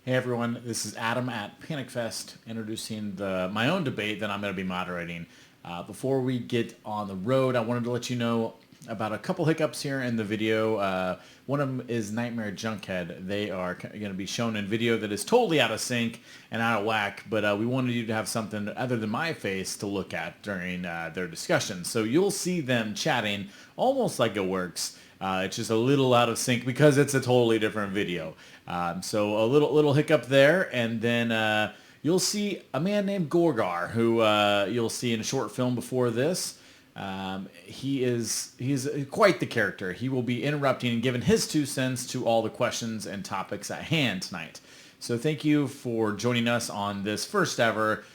Hey everyone, this is Adam at Panic Fest introducing my own debate that I'm going to be moderating. Before we get on the road, I wanted to let you know about a couple hiccups here in the video. One of them is Nightmare Junkhead. They are going to be shown in video that is totally out of sync and out of whack, but we wanted you to have something other than my face to look at during their discussion. So you'll see them chatting almost like it works. It's just a little out of sync because it's a totally different video. So a little hiccup there, and then you'll see a man named Gorgar, who you'll see in a short film before this. He's quite the character. He will be interrupting and giving his 2 cents to all the questions and topics at hand tonight. So thank you for joining us on this first ever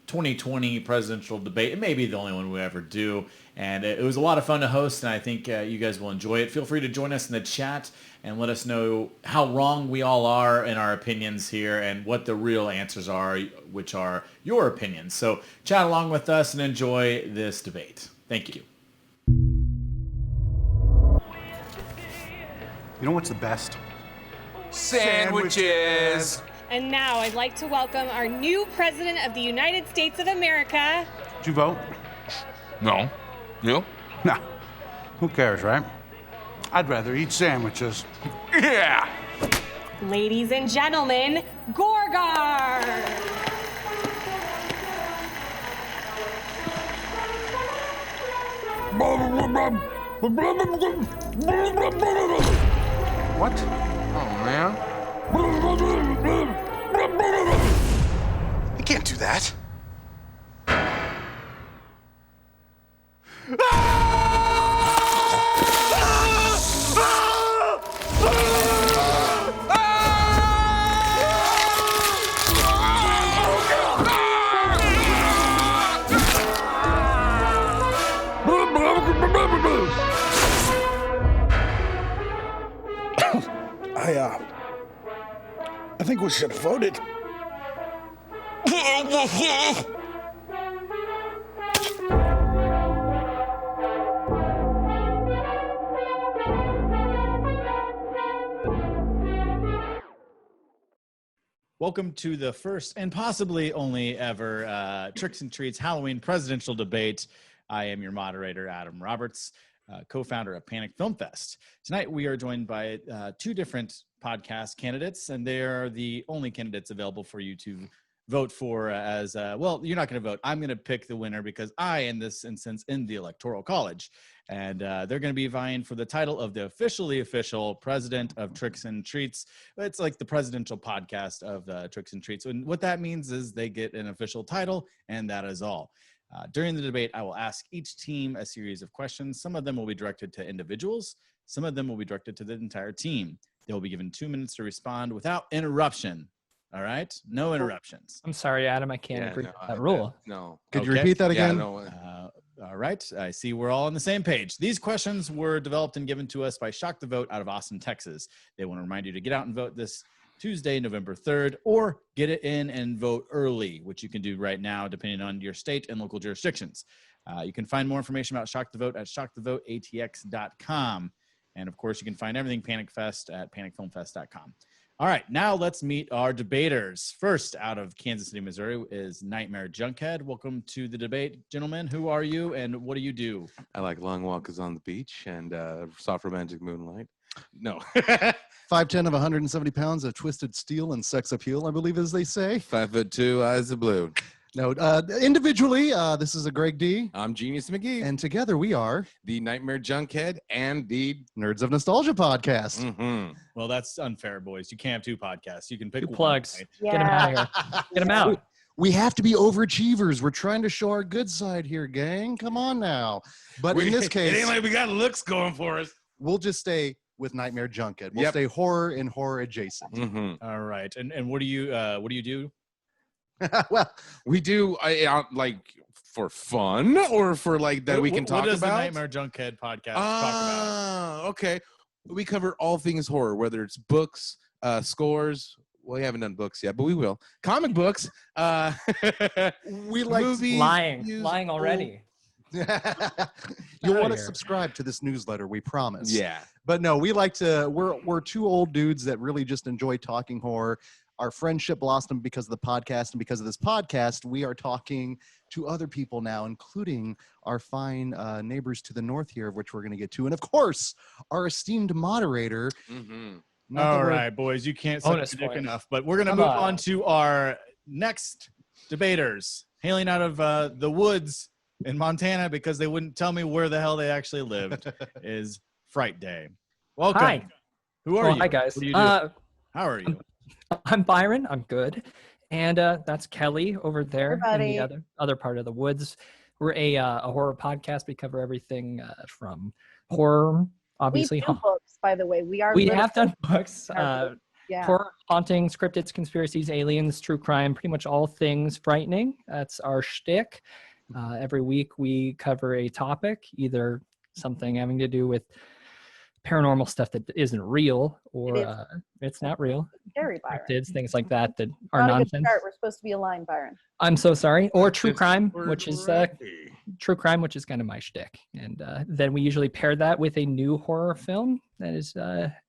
2020 presidential debate. It may be the only one we ever do. And it was a lot of fun to host, and I think you guys will enjoy it. Feel free to join us in the chat and let us know how wrong we all are in our opinions here and what the real answers are, which are your opinions. So chat along with us and enjoy this debate. Thank you. You know what's the best? Sandwiches! And now I'd like to welcome our new President of the United States of America. Did you vote? No. You? No. Who cares, right? I'd rather eat sandwiches. Yeah! Ladies and gentlemen, Gorgar! What? Oh, man. You can't do that. I think we should have voted. Welcome to the first and possibly only ever Tricks and Treats Halloween presidential debate. I am your moderator, Adam Roberts, co-founder of Panic Film Fest. Tonight we are joined by 2 different podcast candidates, and they are the only candidates available for you to vote for well, you're not going to vote. I'm going to pick the winner because I, in this instance, in the Electoral College. And they're going to be vying for the title of the official president of Tricks and Treats. It's like the presidential podcast of Tricks and Treats. And what that means is they get an official title, and that is all. During the debate, I will ask each team a series of questions. Some of them will be directed to individuals. Some of them will be directed to the entire team. They will be given 2 minutes to respond without interruption. All right? No interruptions. I'm sorry, Adam. I can't agree with that rule. No. Could you repeat that again? Yeah, no. All right. I see we're all on the same page. These questions were developed and given to us by Shock the Vote out of Austin, Texas. They want to remind you to get out and vote this Tuesday, November 3rd, or get it in and vote early, which you can do right now, depending on your state and local jurisdictions. You can find more information about Shock the Vote at shockthevoteatx.com. And of course, you can find everything Panic Fest at panicfilmfest.com. All right, now let's meet our debaters. First, out of Kansas City, Missouri, is Nightmare Junkhead. Welcome to the debate, gentlemen. Who are you, and what do you do? I like long walks on the beach and soft romantic moonlight. No. 5'10" of 170 pounds of twisted steel and sex appeal, I believe, as they say. 5'2", eyes of blue. No, individually, this is a Greg D. I'm Genius McGee. And together we are the Nightmare Junkhead and the Nerds of Nostalgia podcast. Mm-hmm. Well, that's unfair, boys. You can't have 2 podcasts. You can pick 2 one, plugs. right? Get them out of here. Get them out. We have to be overachievers. We're trying to show our good side here, gang. Come on now. But in this case, it ain't like we got looks going for us. We'll just stay with Nightmare Junkhead. We'll stay horror and horror adjacent. Mm-hmm. All right. And what do you do? Well, we do like for fun or for like that we can talk about. What does the Nightmare Junkhead podcast talk about? Okay. We cover all things horror, whether it's books, scores. Well, we haven't done books yet, but we will. Comic books. We like movies. Lying already. You'll want to subscribe to this newsletter, we promise. Yeah. But no, we like to. We're two old dudes that really just enjoy talking horror. Our friendship blossomed because of the podcast, and because of this podcast, we are talking to other people now, including our fine neighbors to the north here, of which we're going to get to, and of course, our esteemed moderator. Mm-hmm. All right, boys, you can't suck your dick enough, but we're going to move on to our next debaters, hailing out of the woods in Montana because they wouldn't tell me where the hell they actually lived. Is Fright Day. Welcome. Hi. Who are you? Hi, guys. What do you do? How are you? I'm Byron. I'm good. And that's Kelly over there in the other part of the woods. We're a horror podcast. We cover everything from horror, obviously. We do books, by the way. We have done books. Yeah. Horror, hauntings, cryptids, conspiracies, aliens, true crime, pretty much all things frightening. That's our shtick. Every week we cover a topic, either something having to do with paranormal stuff that isn't real, or it's not real. Scary, Byron. Cryptids, things like that are nonsense. We're supposed to be aligned, Byron. I'm so sorry. Or true crime, which is kind of my shtick. And then we usually pair that with a new horror film that has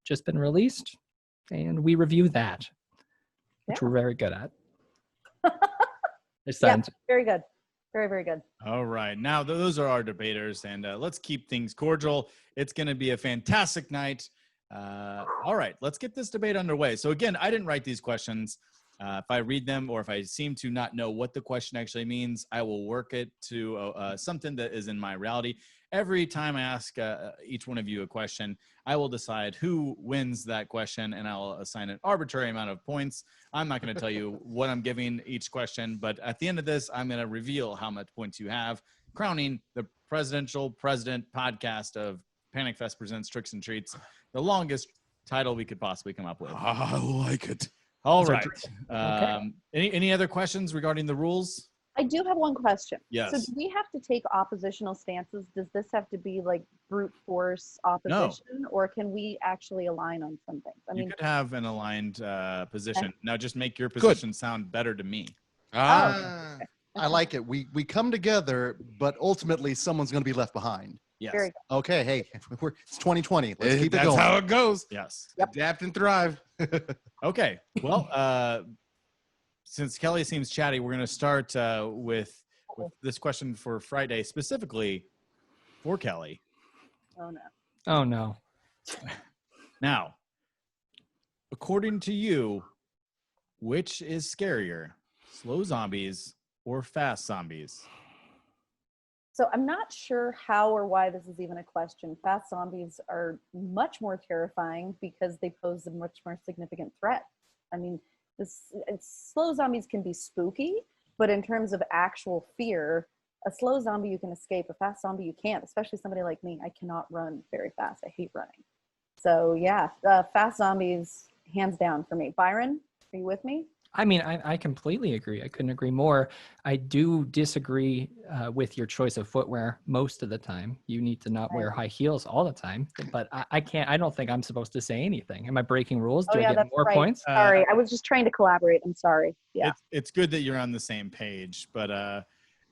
just been released, and we review that, which we're very good at. Very good. Very, very good. All right. Now, those are our debaters, and let's keep things cordial. It's going to be a fantastic night. All right. Let's get this debate underway. So, again, I didn't write these questions. If I read them or if I seem to not know what the question actually means, I will work it to something that is in my reality. Every time I ask each one of you a question, I will decide who wins that question, and I'll assign an arbitrary amount of points. I'm not going to tell you what I'm giving each question, but at the end of this, I'm going to reveal how much points you have, crowning the president podcast of Panic Fest Presents Tricks and Treats, the longest title we could possibly come up with. I like it. All right. Any other questions regarding the rules? I do have one question. Yes. So do we have to take oppositional stances? Does this have to be like brute force opposition, or can we actually align on some things? I mean, you could have an aligned position. Now just make your position sound better to me. I like it. We come together, but ultimately someone's going to be left behind. Yes. Very good. Okay. Hey, it's 2020. Let's keep it going. That's how it goes. Yes. Yep. Adapt and thrive. Okay. Well, since Kelly seems chatty, we're going to start with this question for Friday, specifically for Kelly. Oh, no. Oh, no. Now, according to you, which is scarier, slow zombies or fast zombies? So I'm not sure how or why this is even a question. Fast zombies are much more terrifying because they pose a much more significant threat. I mean, slow zombies can be spooky, but in terms of actual fear, a slow zombie you can escape. A fast zombie you can't, especially somebody like me. I cannot run very fast. I hate running. So yeah, fast zombies, hands down for me. Byron, are you with me? I mean, I completely agree. I couldn't agree more. I do disagree with your choice of footwear most of the time. You need to not wear high heels all the time. But I can't. I don't think I'm supposed to say anything. Am I breaking rules? Do I get more points? Sorry, I was just trying to collaborate. I'm sorry. Yeah. It's good that you're on the same page. But I'm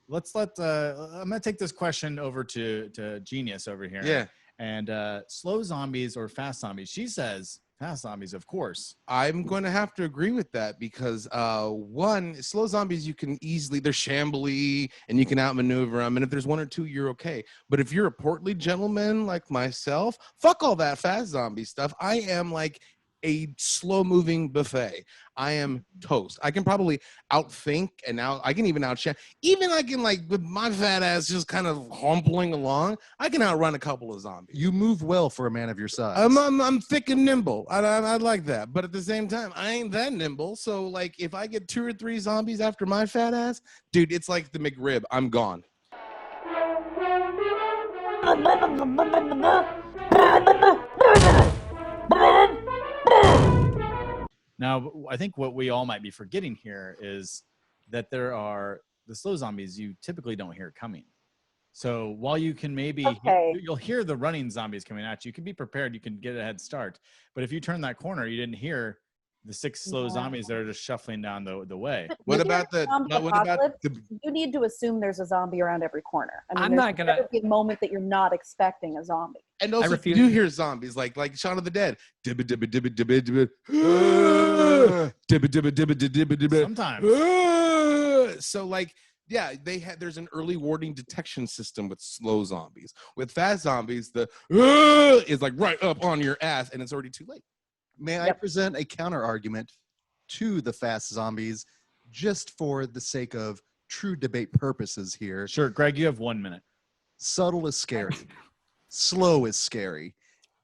gonna take this question over to Genius over here. Yeah. And slow zombies or fast zombies? She says fast zombies, of course. I'm going to have to agree with that because one, slow zombies, you can easily, they're shambly and you can outmaneuver them. And if there's one or two, you're okay. But if you're a portly gentleman like myself, fuck all that fast zombie stuff. I am like a slow moving buffet. I am toast. I can probably outthink and I can even outshine. Even I can, like, with my fat ass just kind of humpling along, I can outrun a couple of zombies. You move well for a man of your size. I'm thick and nimble. I like that. But at the same time, I ain't that nimble. So, like, if I get 2 or 3 zombies after my fat ass, dude, it's like the McRib. I'm gone. Now, I think what we all might be forgetting here is that there are the slow zombies you typically don't hear coming. So while you can maybe, you'll hear the running zombies coming at you. You can be prepared. You can get a head start. But if you turn that corner, you didn't hear the 6 slow zombies that are just shuffling down the way. What about the? You need to assume there's a zombie around every corner. I mean, I'm not gonna be a moment that you're not expecting a zombie. And also, if you refuse. do hear zombies, like Shaun of the Dead, dibba dibba dibba dibba dibba, dibba dibba dibba dibba dibba. Sometimes. So like, yeah, there's an early warning detection system with slow zombies. With fast zombies, the is like right up on your ass, and it's already too late. May I present a counter argument to the fast zombies, just for the sake of true debate purposes here? Sure, Greg, you have 1 minute. Subtle is scary. Slow is scary.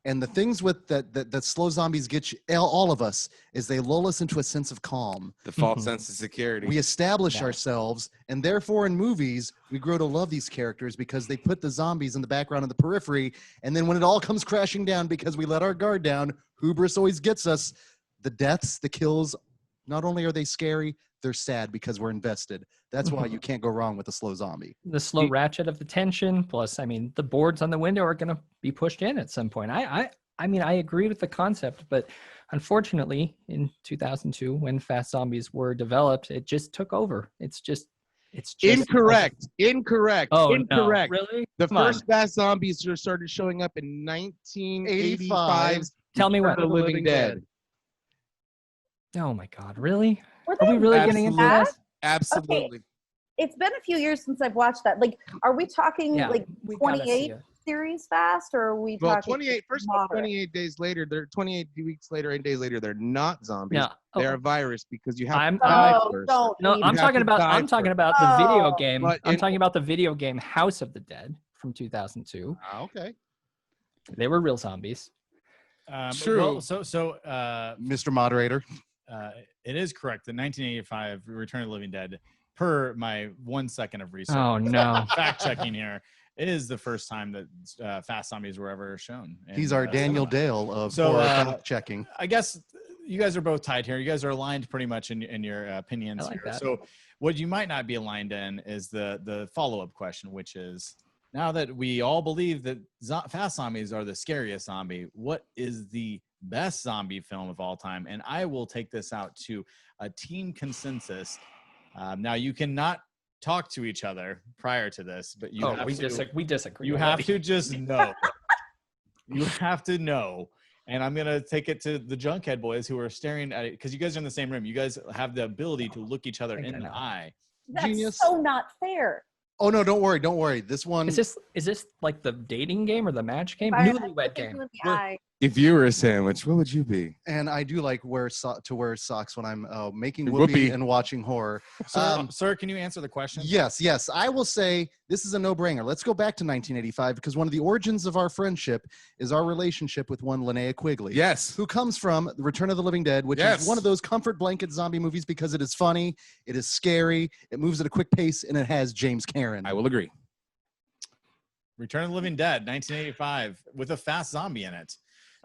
And the things with that slow zombies get you, all of us, is they lull us into a sense of calm. The false sense of security. We establish ourselves, and therefore in movies, we grow to love these characters because they put the zombies in the background, in the periphery, and then when it all comes crashing down because we let our guard down, hubris always gets us. The deaths, the kills, not only are they scary, they're sad because we're invested. That's why you can't go wrong with a slow zombie. The slow ratchet of the tension, plus, I mean, the boards on the window are going to be pushed in at some point. I mean, I agree with the concept, but unfortunately, in 2002, when fast zombies were developed, it just took over. It's just Incorrect. Oh, Incorrect. no. Really? The Come on. first fast zombies started showing up in 1985. Tell me when. The Living Dead. Oh my God! Really? Were Are we they really that getting into bad? this? Absolutely. It's been a few years since I've watched that. Like, are we talking like we gotta see 28 it. series fast, or are we Well, talking 28. First of all, moderate? 28 days later, they're 28 weeks later, 8 days later, they're not zombies. No. They're a virus because you have I'm- to die Oh, first. don't. No, even. I'm have talking to about. die I'm talking first. about the video Oh. game. But I'm in- talking about the video game House of the Dead from 2002. Okay. They were real zombies. True. Well, Mr. Moderator. it is correct. The 1985 Return of the Living Dead, per my 1 second of research. Oh no! Fact checking here, is the first time that fast zombies were ever shown. He's our Daniel Dale of So, horror fact checking. I guess you guys are both tied here. You guys are aligned pretty much in your opinions I like here. that. So what you might not be aligned in is the follow-up question, which is, now that we all believe that fast zombies are the scariest zombie, what is the best zombie film of all time? And I will take this out to a team consensus. Now, you cannot talk to each other prior to this, but you have we to. We disagree. You have to just know. You have to know. And I'm going to take it to the Junkhead boys who are staring at it, because you guys are in the same room. You guys have the ability to look each other in the eye. That's Genius. so not fair. Oh no, don't worry. This one Is this like the dating game or the match game? Byron, I'm Newlywed looking game. you in the eye. If you were a sandwich, what would you be? and I do like wear socks when I'm making Whoopee. whoopee and watching horror. Sir, can you answer the question? Yes. I will say this is a no-brainer. Let's go back to 1985 because one of the origins of our friendship is our relationship with one Linnea Quigley. Yes. Who comes from The Return of the Living Dead, which Yes. is one of those comfort blanket zombie movies because it is funny, it is scary, it moves at a quick pace, and it has James Karen. I will agree. Return of the Living Dead, 1985, with a fast zombie in it.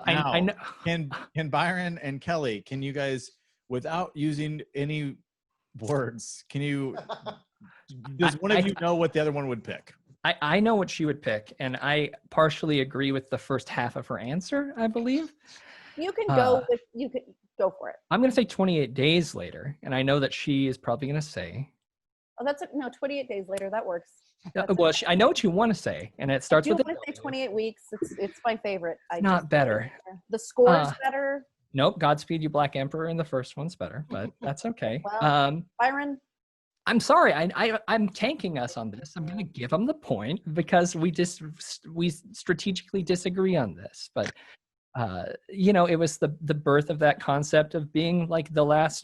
Now, I know. Can Byron and Kelly, can you guys, without using any words, does one of you know what the other one would pick? I know what she would pick, and I partially agree with the first half of her answer, I believe. You can go with. You can go for it. I'm going to say 28 days later, and I know that she is probably going to say. Oh, no. 28 days later, that works. Well, I know what you want to say, and it starts I do with. want to say 28 weeks. It's my favorite. Not better. The score is better. Nope, Godspeed You Black Emperor in the first one's better, but that's okay. Well, Byron. I'm sorry, I'm tanking us on this. I'm going to give them the point because we strategically disagree on this. But it was the birth of that concept of being like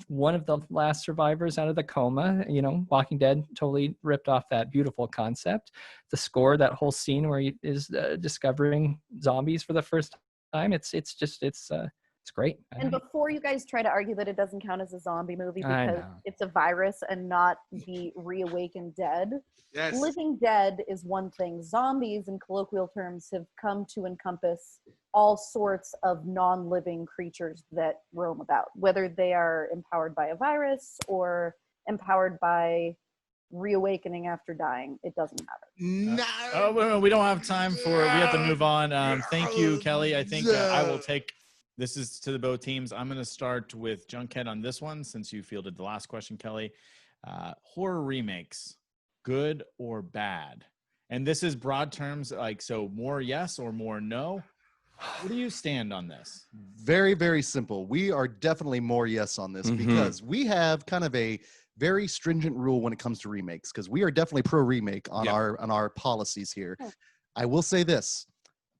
one of the last survivors out of the coma. Walking Dead totally ripped off that beautiful concept. The score, that whole scene where he is discovering zombies for the first time. It's great. And before you guys try to argue that it doesn't count as a zombie movie I because know. it's a virus and not the reawakened dead. Yes. Living Dead is one thing. Zombies, in colloquial terms, have come to encompass all sorts of non-living creatures that roam about, whether they are empowered by a virus or empowered by reawakening after dying. It doesn't matter. No. Oh, we don't have time we have to move on. Thank you, Kelly. I think I will take, this is to the both teams. I'm going to start with Junkhead on this one since you fielded the last question, Kelly. Horror remakes, good or bad? And this is broad terms, like, so more yes or more no. Where do you stand on this? Very, very simple. We are definitely more yes on this because we have kind of a very stringent rule when it comes to remakes, because we are definitely pro remake on our policies here. I will say this: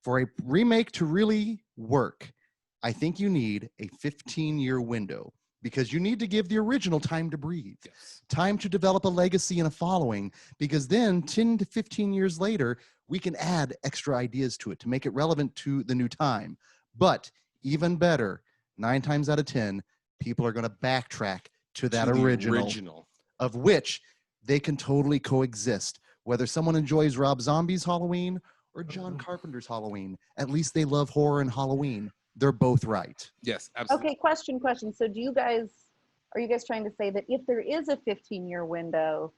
for a remake to really work, I think you need a 15-year window, because you need to give the original time to breathe, time to develop a legacy and a following, because then 10 to 15 years later, we can add extra ideas to it to make it relevant to the new time. But even better, 9 times out of 10, people are going to backtrack to that original, of which they can totally coexist. Whether someone enjoys Rob Zombie's Halloween or John Carpenter's Halloween, at least they love horror and Halloween. They're both right. Yes, absolutely. Okay, question. So are you guys trying to say that if there is a 15-year window,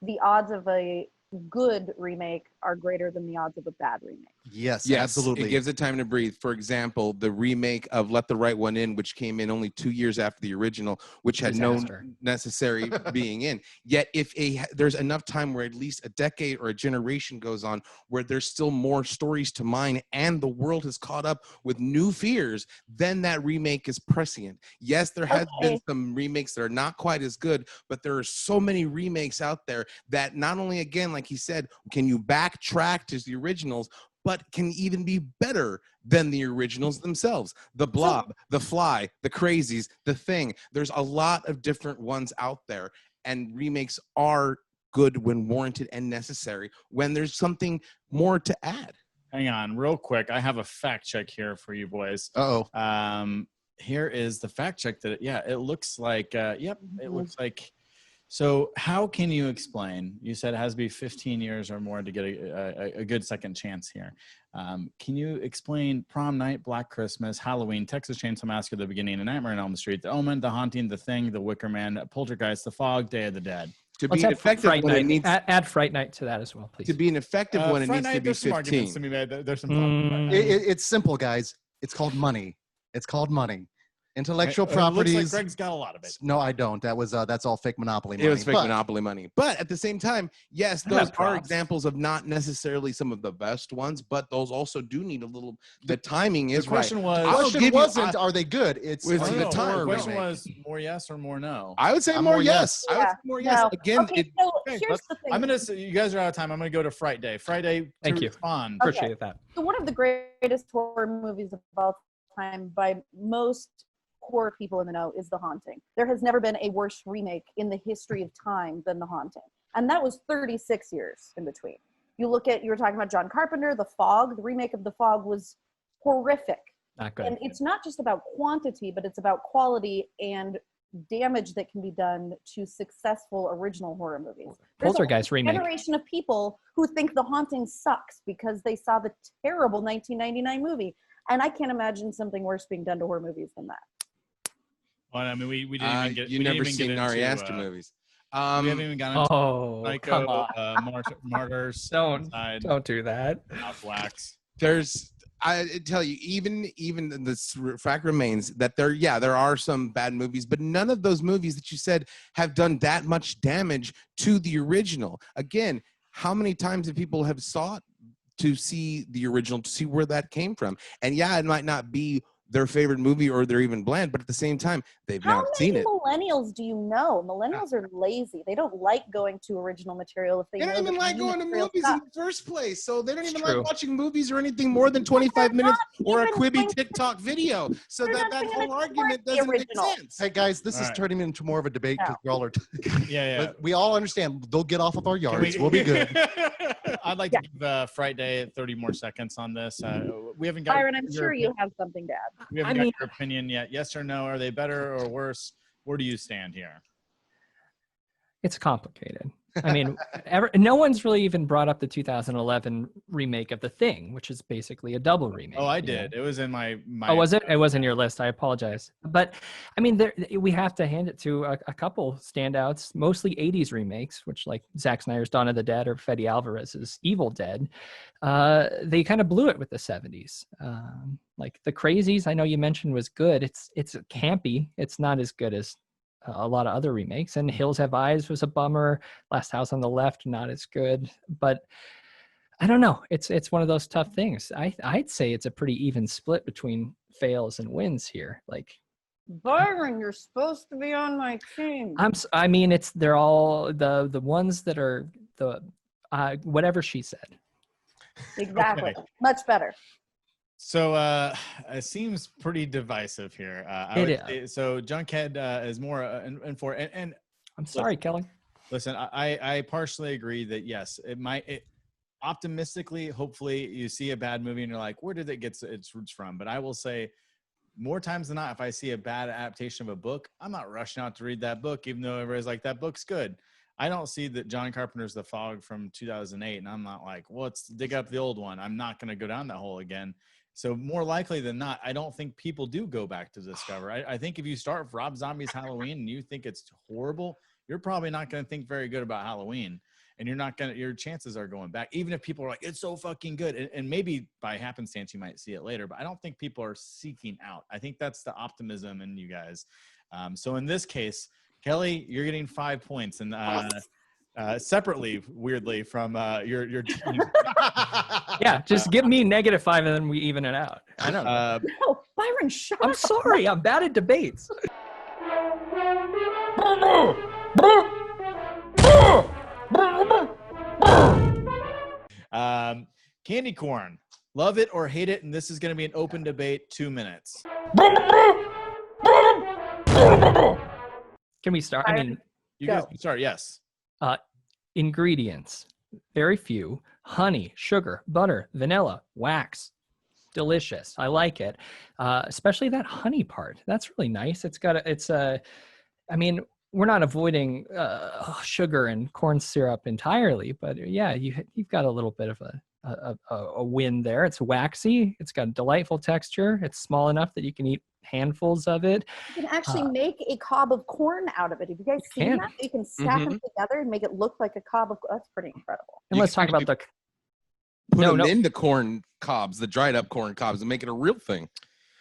the odds of a good remake are greater than the odds of a bad remake? Yes, absolutely. It gives it time to breathe. For example, the remake of Let the Right One In, which came in only 2 years after the original, which had no necessary being in. Yet if there's enough time where at least a decade or a generation goes on where there's still more stories to mine and the world has caught up with new fears, then that remake is prescient. Yes, there has been some remakes that are not quite as good, but there are so many remakes out there that not only, again, like he said, can you backtrack to the originals, but can even be better than the originals themselves. The Blob, The Fly, The Crazies, The Thing. There's a lot of different ones out there, and remakes are good when warranted and necessary when there's something more to add. Hang on real quick. I have a fact check here for you boys. Here is the fact check that, it looks like, it looks like. So how can you explain, you said it has to be 15 years or more to get a good second chance here. Can you explain Prom Night, Black Christmas, Halloween, Texas Chainsaw Massacre, The Beginning, A Nightmare on Elm Street, The Omen, The Haunting, The Thing, The Wicker Man, Poltergeist, The Fog, Day of the Dead? To be an effective one, it needs add Fright Night to that as well, please. To be an effective one, it needs to be 15. There's some It's simple, guys. It's called money. It's called money. Intellectual properties. Looks like Greg's got a lot of it. No, I don't. That's all fake monopoly money. It was fake monopoly money. But at the same time, yes, those are examples of not necessarily some of the best ones, but those also do need a little. The timing is right. The question wasn't, are they good? It's the time. The question was more yes or more no. I would say more yes. Yeah. I would say more yes. No. Again, okay, so here's the thing. I'm gonna say, you guys are out of time. I'm gonna go to FRIGHTDAY. FRIGHTDAY. Thank you. Respond. Appreciate that. So one of the greatest horror movies of all time by most horror people in the know is The Haunting. There has never been a worse remake in the history of time than The Haunting. And that was 36 years in between. You were talking about John Carpenter, The Fog. The remake of The Fog was horrific. Not good. And it's not just about quantity, but it's about quality and damage that can be done to successful original horror movies. There's Poltergeist remake. Generation of people who think The Haunting sucks because they saw the terrible 1999 movie. And I can't imagine something worse being done to horror movies than that. Well, I mean, we didn't even get. You've never seen Ari Aster movies. We haven't even gone into Psycho, Martyrs. Don't do that. Wax. I tell you, even the fact remains that there are some bad movies, but none of those movies that you said have done that much damage to the original. Again, how many times have people have sought to see the original, to see where that came from? And it might not be their favorite movie or they're even bland, but at the same time, they've not seen it. How many millennials do you know? Millennials are lazy. They don't like going to original material if they don't even like going to movies in the first place. So they don't even like watching movies or anything more than 25 minutes or a Quibi TikTok video. So that whole argument doesn't make sense. Hey guys, this is turning into more of a debate because we all are. But we all understand. They'll get off of our yards. We'll be good. I'd like to give FRIGHTDAY 30 more seconds on this. We haven't got. Byron, I'm sure you have something to add. We haven't got your opinion yet. Yes or no? Are they better or worse? Where do you stand here? It's complicated. I mean, no one's really even brought up the 2011 remake of The Thing, which is basically a double remake. Oh, I did. It was in my. Oh, was it? It was in your list. I apologize. But I mean, we have to hand it to a couple standouts, mostly 80s remakes, which like Zack Snyder's Dawn of the Dead or Fede Alvarez's Evil Dead. They kind of blew it with the 70s. Like The Crazies, I know you mentioned was good. It's campy. It's not as good as a lot of other remakes, and Hills Have Eyes was a bummer. Last House on the Left, not as good. But I don't know. It's one of those tough things. I'd say it's a pretty even split between fails and wins here. Like, Byron, you're supposed to be on my team. I mean, they're all the ones that are the whatever she said. Exactly. Okay. Much better. So it seems pretty divisive here. So Junkhead is more and for and I'm sorry, Kelly. Listen, I partially agree that yes, optimistically, hopefully you see a bad movie and you're like, where did it get its roots from? But I will say more times than not, if I see a bad adaptation of a book, I'm not rushing out to read that book, even though everybody's like, that book's good. I don't see that John Carpenter's The Fog from 2008, and I'm not like, well, let's dig up the old one. I'm not going to go down that hole again. So more likely than not, I don't think people do go back to Discover. I think if you start with Rob Zombie's Halloween and you think it's horrible, you're probably not going to think very good about Halloween. And your chances are going back, even if people are like, it's so fucking good. And maybe by happenstance, you might see it later, but I don't think people are seeking out. I think that's the optimism in you guys. So in this case, Kelly, you're getting 5 points, and separately, weirdly, from your team. Yeah, just give me -5 and then we even it out. I don't know. No, Byron, shut I'm up. sorry. I'm bad at debates. Candy corn, love it or hate it, and this is going to be an open debate. 2 minutes. Can we start? I mean, You guys can start. Yes. Ingredients, very few: honey, sugar, butter, vanilla, wax. Delicious. I like it. Especially that honey part. That's really nice. I mean, we're not avoiding sugar and corn syrup entirely, but yeah, you've got a little bit of a win there. It's waxy. It's got a delightful texture. It's small enough that you can eat handfuls of it. You can actually make a cob of corn out of it. Have you guys seen that? You can stack them together and make it look like a cob of. That's pretty incredible. And let's talk about the. Put them into corn cobs, the dried up corn cobs, and make it a real thing.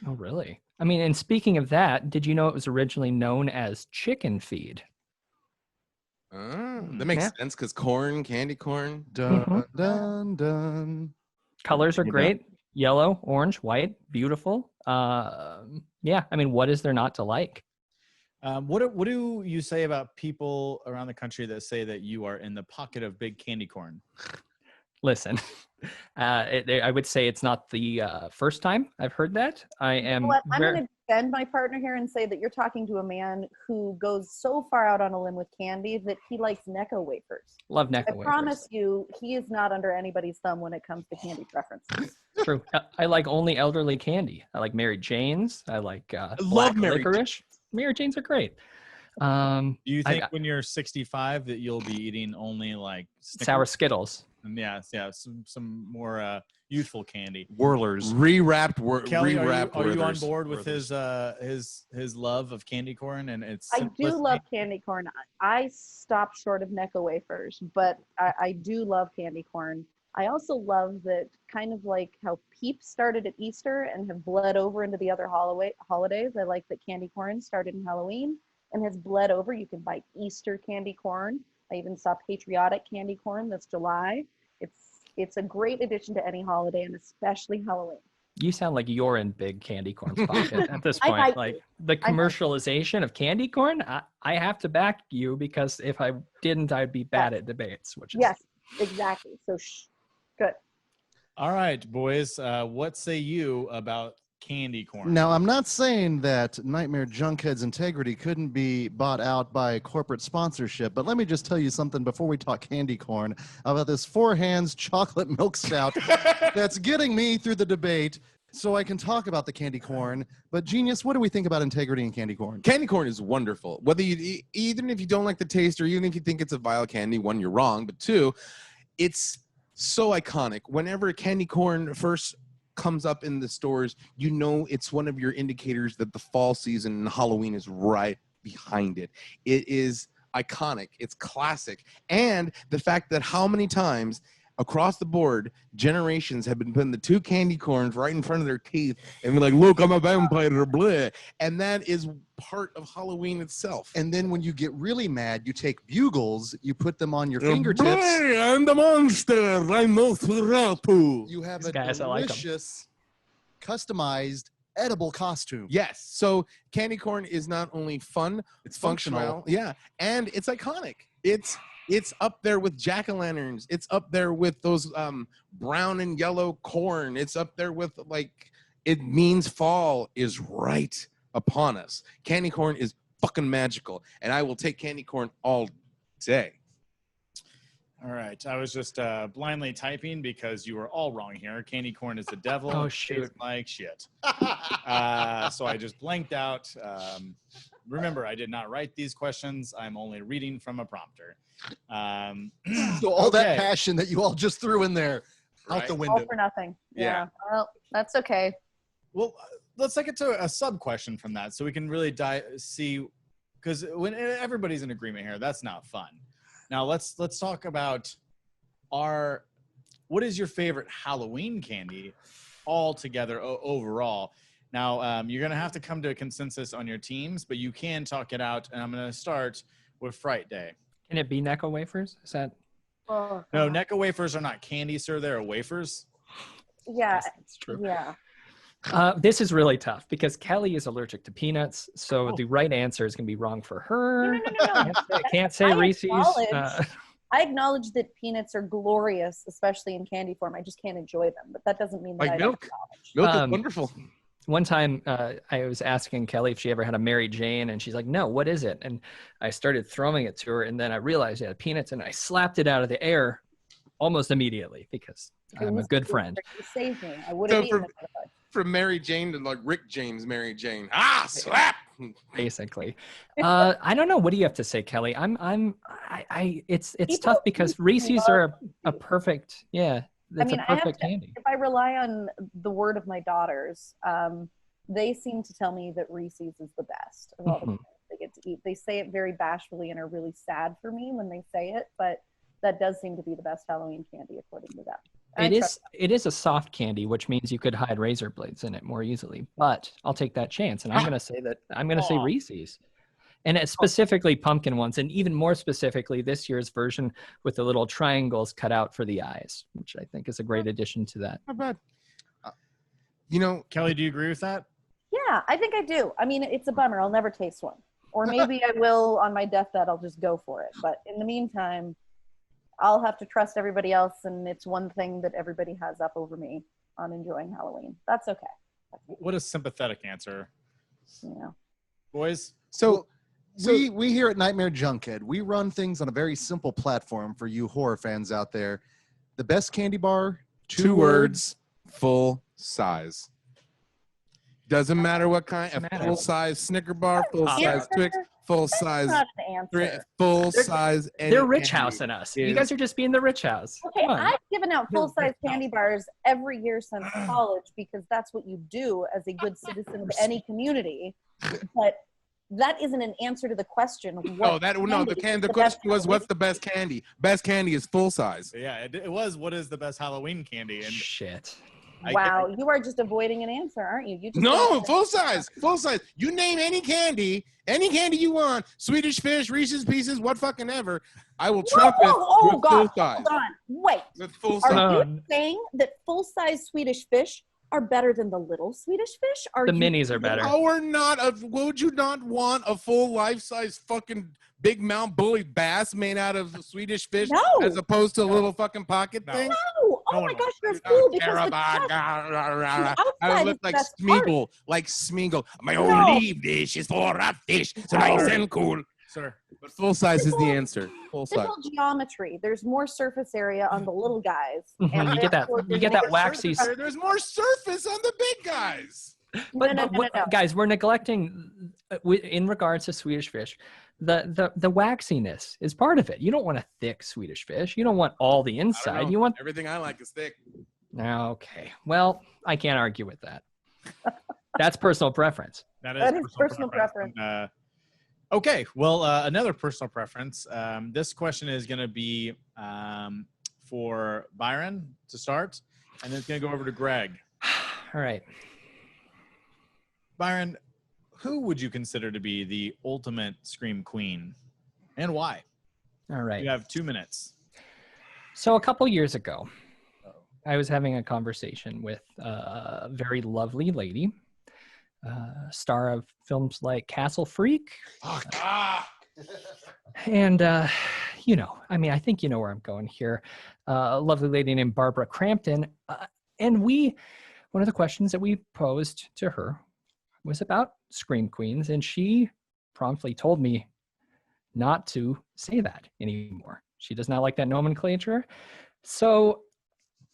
Oh, really? I mean, and speaking of that, did you know it was originally known as chicken feed? That makes sense because corn, candy corn. Dun, dun, dun. Colors are great. Yellow, orange, white, beautiful. Yeah, I mean, what is there not to like? What do you say about people around the country that say that you are in the pocket of big candy corn? Listen, I would say it's not the first time I've heard that. I'm going to defend my partner here and say that you're talking to a man who goes so far out on a limb with candy that he likes Necco wafers. Love Necco wafers. I promise you, he is not under anybody's thumb when it comes to candy preferences. True. I like only elderly candy. I like Mary Jane's. I like love Mary licorice. Mary Jane's are great. Do you think when you're 65 that you'll be eating only like sour Skittles? Yeah, some more youthful candy. Whirlers. Rewrapped. Kelly, are you on board with his love of candy corn? And I do love candy corn. I stopped short of Necco wafers, but I do love candy corn. I also love that, kind of like how Peeps started at Easter and have bled over into the other holidays. I like that candy corn started in Halloween and has bled over. You can buy Easter candy corn. I even saw patriotic candy corn this July. It's a great addition to any holiday, and especially Halloween. You sound like you're in big candy corn's pocket at this point. Like the commercialization of candy corn, I have to back you, because if I didn't, I'd be bad at debates. Which is yes, exactly. So good. All right, boys. What say you about candy corn? Now, I'm not saying that Nightmare Junkhead's integrity couldn't be bought out by corporate sponsorship, but let me just tell you something before we talk candy corn about this Four Hands chocolate milk stout that's getting me through the debate so I can talk about the candy corn. But Genius, what do we think about integrity in candy corn? Candy corn is wonderful. Whether even if you don't like the taste, or even if you think it's a vile candy, one, you're wrong, but two, it's so iconic. Whenever candy corn first comes up in the stores, you know it's one of your indicators that the fall season and Halloween is right behind it. It is iconic. It's classic. And the fact that how many times across the board, generations have been putting the 2 candy corns right in front of their teeth and be like, look, I'm a vampire, blah. And that is part of Halloween itself. And then when you get really mad, you take bugles, you put them on your fingertips. Blah, I'm the monster. I'm Nosferatu. You have These a guys, I like 'em. delicious, customized, edible costume. Yes. So candy corn is not only fun, it's functional. Yeah. And it's iconic. It's up there with jack-o'-lanterns. It's up there with those brown and yellow corn. It's up there with, like, it means fall is right upon us. Candy corn is fucking magical, and I will take candy corn all day. All right. I was just blindly typing because you were all wrong here. Candy corn is the devil. Oh, It shoot. tastes like shit. So I just blanked out. Remember, I did not write these questions. I'm only reading from a prompter. So all that okay. passion that you all just threw in there, out the All window. for nothing. Yeah. Yeah. Well, that's okay. Well, let's take it to a sub question from that, so we can really see, because when everybody's in agreement here, that's not fun. Now let's talk about what is your favorite Halloween candy altogether overall. Now you're gonna have to come to a consensus on your teams, but you can talk it out, and I'm gonna start with Fright Day. Can it be Necco wafers? Is that? Oh, No, God. Necco wafers are not candy, sir. They're wafers. Yeah. That's true. Yeah. This is really tough because Kelly is allergic to peanuts, so the right answer is going to be wrong for her. No. Can't say I Reese's. acknowledge- I acknowledge that peanuts are glorious, especially in candy form. I just can't enjoy them, but that doesn't mean that Like I milk. don't Milk Um, is wonderful. One time I was asking Kelly if she ever had a Mary Jane, and she's like, no, what is it? And I started throwing it to her, and then I realized it had peanuts, and I slapped it out of the air almost immediately because I'm a good friend. You saved me. I would have So eaten it. From Mary Jane to like Rick James, Mary Jane. Ah, slap. Basically. I don't know. What do you have to say, Kelly? It's People tough because Reese's are a perfect, yeah, it's mean, a I have perfect to- candy. If I rely on the word of my daughters, they seem to tell me that Reese's is the best of all the Mhm. candies they get to eat. They say it very bashfully and are really sad for me when they say it, but that does seem to be the best Halloween candy according to them. It is a soft candy, which means you could hide razor blades in it more easily. But I'll take that chance, and I'm going to say that I'm going to say Reese's, and it's specifically pumpkin ones, and even more specifically this year's version with the little triangles cut out for the eyes, which I think is a great addition to that. Not bad. You know, Kelly, do you agree with that? Yeah, I think I do. I mean, it's a bummer. I'll never taste one. Or maybe I will on my deathbed. I'll just go for it. But in the meantime, I'll have to trust everybody else, and it's one thing that everybody has up over me on enjoying Halloween. That's okay. What a sympathetic answer, You know. boys. so We here at Nightmare Junkhead, we run things on a very simple platform for you horror fans out there. The best candy bar, two words, full size. Doesn't matter what kind. Doesn't A matter. full size Snicker bar, full size Answer? Twix, full That's size, not an answer. full size. They're rich house in us. You is- guys are just being the rich house. Okay, Come on. I've given out You're full-size right. candy bars every year since college because that's what you do as a good citizen of any community. But that isn't an answer to the question. No, What the candy is question best was, what's Halloween? the best candy? Best candy is full size. Yeah, it was. What is the best Halloween candy? And Shit. Wow, you are just avoiding an answer, aren't you? You just No, full size, full size. You name any candy you want. Swedish Fish, Reese's Pieces, what fucking ever. I will trump it Oh, with God, full size. hold on. Wait, With full are size. No. you saying that full-size Swedish fish are better than the little Swedish fish? Are The you minis are better. How are not? Would you not want a full life-size fucking big Mount Bully bass made out of Swedish fish No. as opposed to a little fucking pocket No. thing? No. Oh No my one gosh, you're a I fool don't because care the about. crust I outside look is like the best part. Smeagol, like Smeagol. My No. own leaf dish is full of fish, so nice and cool. sir, But full size is the answer. Full size. Simple geometry. There's more surface area on the little guys. Mhm, and you get that- therefore you there's get more that waxy surface- There's more surface on the big guys. But, No. guys, we're neglecting in regards to Swedish fish. The waxiness is part of it. You don't want a thick Swedish fish. You don't want all the I don't inside. know. You want Everything I like is thick. okay. Well, I can't argue with that. That's personal preference. that That is is personal preference. And, okay, well, another personal preference. This question is going to be for Byron to start, and then it's going to go over to Greg. All right. Byron, who would you consider to be the ultimate Scream Queen, and why? All right. You have 2 minutes. So a couple years ago, I was having a conversation with a very lovely lady, star of films like Castle Freak. And, you know, I mean, I think you know where I'm going here. A lovely lady named Barbara Crampton. And one of the questions that we posed to her was about Scream Queens. And she promptly told me not to say that anymore. She does not like that nomenclature. So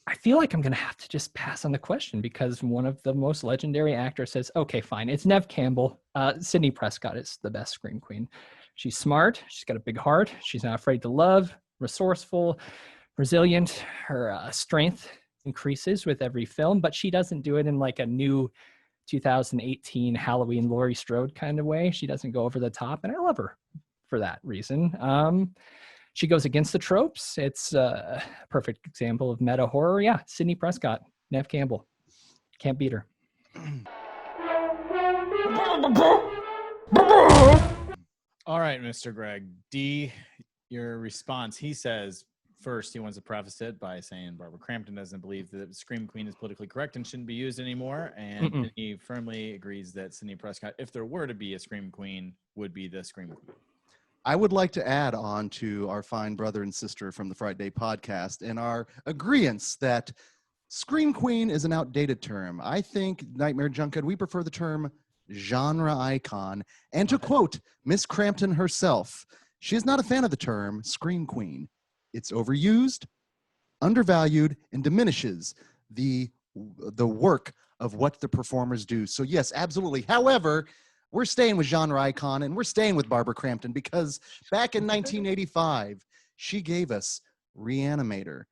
I feel like I'm going to have to just pass on the question because one of the most legendary actors says, okay, fine. It's Neve Campbell. Sidney Prescott is the best Scream Queen. She's smart. She's got a big heart. She's not afraid to love, resourceful, resilient. Her strength increases with every film, but she doesn't do it in like a new 2018 Halloween Laurie Strode kind of way. She doesn't go over the top, and I love her for that reason. She goes against the tropes. It's a perfect example of meta horror. Yeah, Sidney Prescott, Neve Campbell. Can't beat her. All right, Mr. Greg. D, your response. He says, first, he wants to preface it by saying Barbara Crampton doesn't believe that Scream Queen is politically correct and shouldn't be used anymore. And he firmly agrees that Sidney Prescott, if there were to be a Scream Queen, would be the Scream Queen. I would like to add on to our fine brother and sister from the FRIGHTDAY podcast and our agreeance that Scream Queen is an outdated term. I think, Nightmare Junkhead, we prefer the term genre icon. And to quote Miss Crampton herself, she is not a fan of the term Scream Queen. It's overused, undervalued, and diminishes the work of what the performers do. So yes, absolutely. However, we're staying with genre icon, and we're staying with Barbara Crampton because back in 1985, she gave us Reanimator.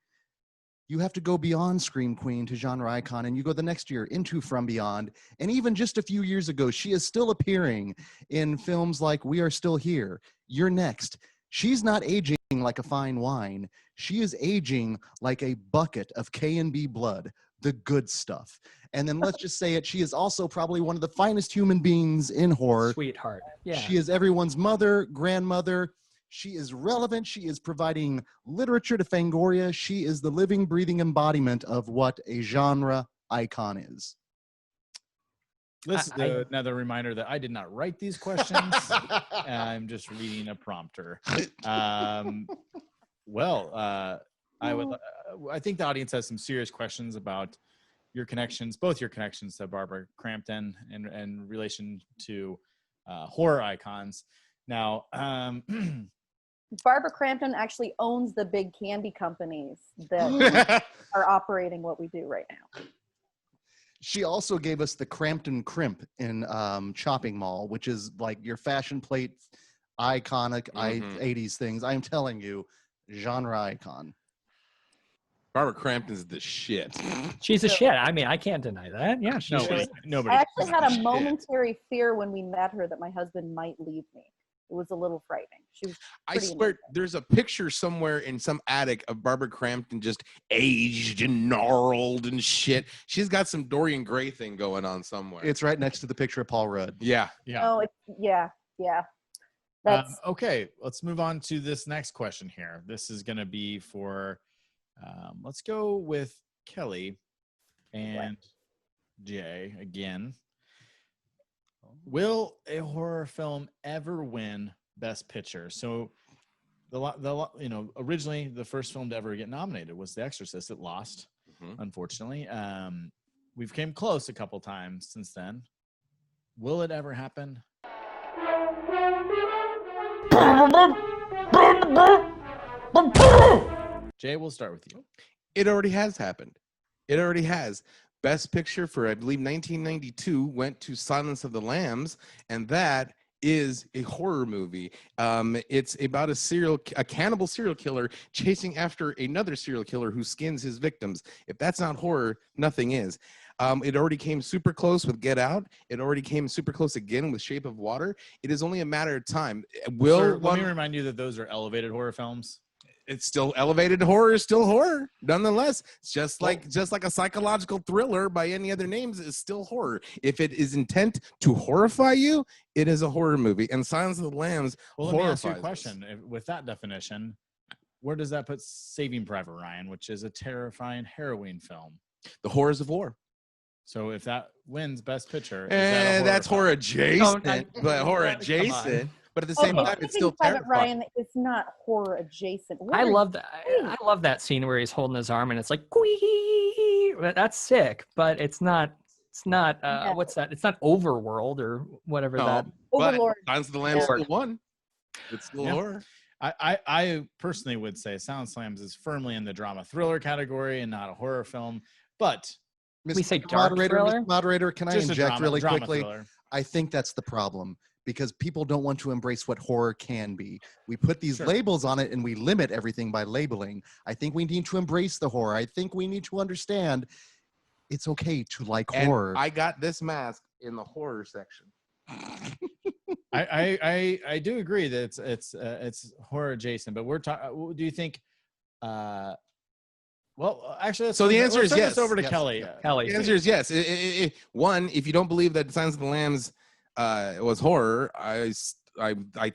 You have to go beyond Scream Queen to genre icon, and you go the next year into From Beyond. And even just a few years ago, she is still appearing in films like We Are Still Here, You're Next. She's not aging like a fine wine. She is aging like a bucket of K&B blood, the good stuff. And then let's just say it, she is also probably one of the finest human beings in horror. Sweetheart. Yeah. She is everyone's mother, grandmother. She is relevant. She is providing literature to Fangoria. She is the living, breathing embodiment of what a genre icon is. This is another reminder that I did not write these questions. I'm just reading a prompter. I think the audience has some serious questions about your connections, both your connections to Barbara Crampton and relation to horror icons. Now, Barbara Crampton actually owns the big candy companies that are operating what we do right now. She also gave us the Crampton Crimp in Chopping Mall, which is like your fashion plate, iconic 80s things. I'm telling you, genre icon. Barbara Crampton's the shit. She's a shit. I mean, I can't deny that. Yeah, she's nobody. I actually had a momentary fear when we met her that my husband might leave me. It was a little frightening. She was I swear, amazing. There's a picture somewhere in some attic of Barbara Crampton just aged and gnarled and shit. She's got some Dorian Gray thing going on somewhere. It's right next to the picture of Paul Rudd. Yeah. Oh, yeah. That's okay. Let's move on to this next question here. This is going to be for, let's go with Kelly and Jay again. Will a horror film ever win Best Picture? So, originally the first film to ever get nominated was The Exorcist. It lost, unfortunately. We've came close a couple times since then. Will it ever happen? Jay, we'll start with you. It already has happened. It already has. Best Picture for, I believe, 1992 went to Silence of the Lambs, and that is a horror movie. It's about a cannibal serial killer chasing after another serial killer who skins his victims. If that's not horror, nothing is. It already came super close with Get Out. It already came super close again with Shape of Water. It is only a matter of time. Sir, let me remind you that those are elevated horror films. it's still elevated horror is still horror nonetheless. It's just like a psychological thriller by any other names is still horror. If it is intent to horrify you, it is a horror movie. And Silence of the Lambs Well, let me ask you a horrifies us. question. With that definition, where does that put Saving Private Ryan, which is a terrifying, harrowing film? The Horrors of War. So if that wins Best Picture, And that's horror adjacent, but horror come adjacent. But at the same time, it's still Private terrifying. Ryan is not horror adjacent. I love that. I love that scene where he's holding his arm and it's like, "Quee!" That's sick, but it's not. It's not. What's that? It's not Overworld or whatever that. But Overlord. Silence of the Lambs still won. It's still horror. I personally would say Silence of the Lambs is firmly in the drama thriller category and not a horror film. But We say dark thriller? Mr. Moderator, can I just a inject really drama quickly? thriller. I think that's the problem because people don't want to embrace what horror can be. We put these labels on it and we limit everything by labeling. I think we need to embrace the horror. I think we need to understand it's okay to like And horror. I got this mask in the horror section. I do agree that it's horror adjacent, but we're talking. Do you think? Well, actually, So the answer let's is turn yes. this over to Yes. Kelly. Kelly. The answer is yes. One, if you don't believe that Silence of the Lambs was horror, I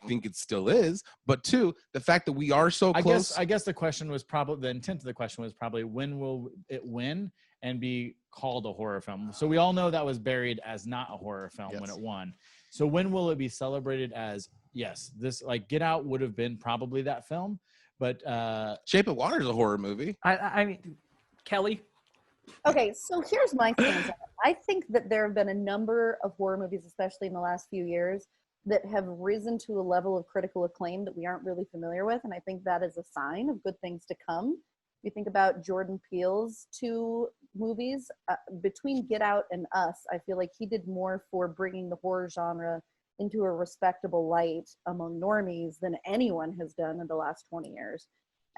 think it still is. But two, the fact that we are so close. I guess the question was probably the intent of the question was probably when will it win and be called a horror film? So we all know that was buried as not a horror film when it won. So when will it be celebrated as yes? This like Get Out would have been probably that film, but Shape of Water is a horror movie. I mean, Kelly. Okay, so here's my stance on it. I think that there have been a number of horror movies, especially in the last few years, that have risen to a level of critical acclaim that we aren't really familiar with, and I think that is a sign of good things to come. If you think about Jordan Peele's two movies, between Get Out and Us, I feel like he did more for bringing the horror genre into a respectable light among normies than anyone has done in the last 20 years.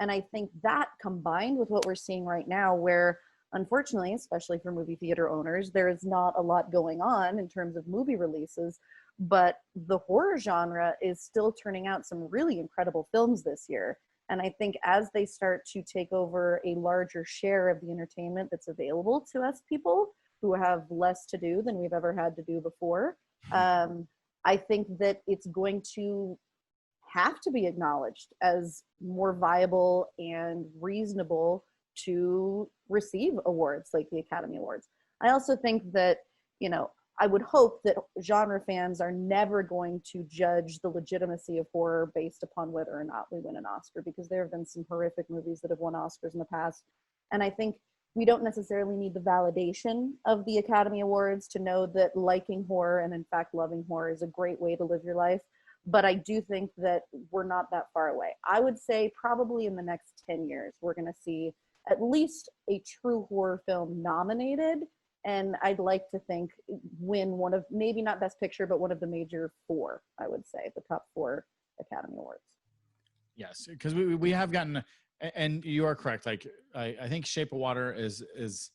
And I think that combined with what we're seeing right now, where unfortunately, especially for movie theater owners, there is not a lot going on in terms of movie releases, but the horror genre is still turning out some really incredible films this year. And I think as they start to take over a larger share of the entertainment that's available to us people who have less to do than we've ever had to do before, I think that it's going to have to be acknowledged as more viable and reasonable to receive awards like the Academy Awards. I also think that, you know, I would hope that genre fans are never going to judge the legitimacy of horror based upon whether or not we win an Oscar, because there have been some horrific movies that have won Oscars in the past. And I think we don't necessarily need the validation of the Academy Awards to know that liking horror and in fact loving horror is a great way to live your life. But I do think that we're not that far away. I would say probably in the next 10 years, we're going to see at least a true horror film nominated. And I'd like to think win one of, maybe not Best Picture, but one of the major four, I would say, the top 4 Academy Awards. yes, because we have gotten, and you are correct. Like I think Shape of Water is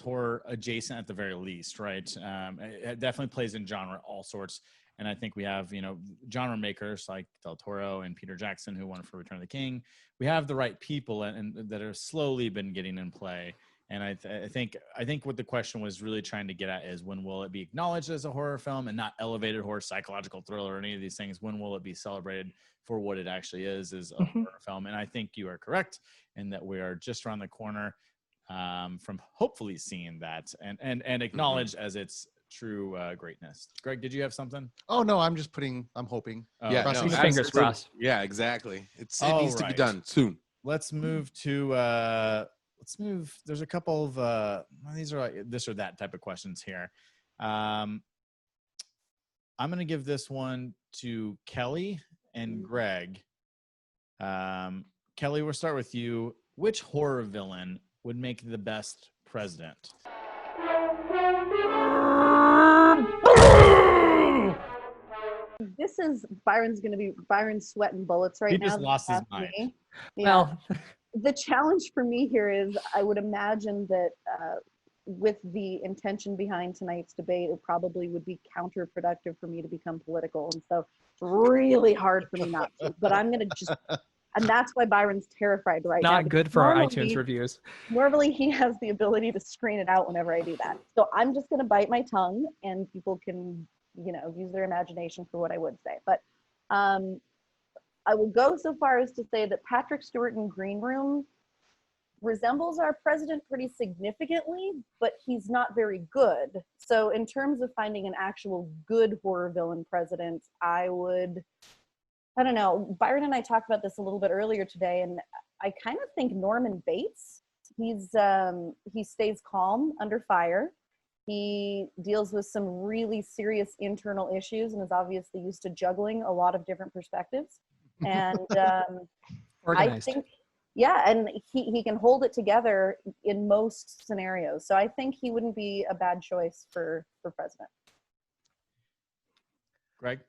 horror adjacent at the very least, right? It definitely plays in genre, all sorts. And I think we have, you know, genre makers like Del Toro and Peter Jackson who won for Return of the King. We have the right people and that are slowly been getting in play. And I think what the question was really trying to get at is when will it be acknowledged as a horror film and not elevated horror, psychological thriller, or any of these things? When will it be celebrated for what it actually is a horror film? And I think you are correct in that we are just around the corner from hopefully seeing that and acknowledged as its true greatness. Greg, did you have something? Oh no, I'm hoping. Yeah, Crossing no, my fingers absolutely. crossed. Yeah, exactly. It All needs to be right. done soon. Let's move to there's a couple of these are like this or that type of questions here. I'm going to give this one to Kelly and Greg. Kelly, we'll start with you. Which horror villain would make the best president? This is Byron's sweating bullets right He now. just lost his Ask mind. me. Yeah. Well, The challenge for me here is I would imagine that with the intention behind tonight's debate, it probably would be counterproductive for me to become political. And so it's really hard for me not to. But I'm going to And that's why Byron's terrified right now. Not good for our Normally- iTunes reviews. Normally he has the ability to screen it out whenever I do that. So I'm just going to bite my tongue and people can, use their imagination for what I would say. But I will go so far as to say that Patrick Stewart in Green Room resembles our president pretty significantly, but he's not very good. So in terms of finding an actual good horror villain president, I don't know. Byron and I talked about this a little bit earlier today, and I kind of think Norman Bates. He stays calm under fire. He deals with some really serious internal issues and is obviously used to juggling a lot of different perspectives. And I think, and he can hold it together in most scenarios. So I think he wouldn't be a bad choice for president. Greg?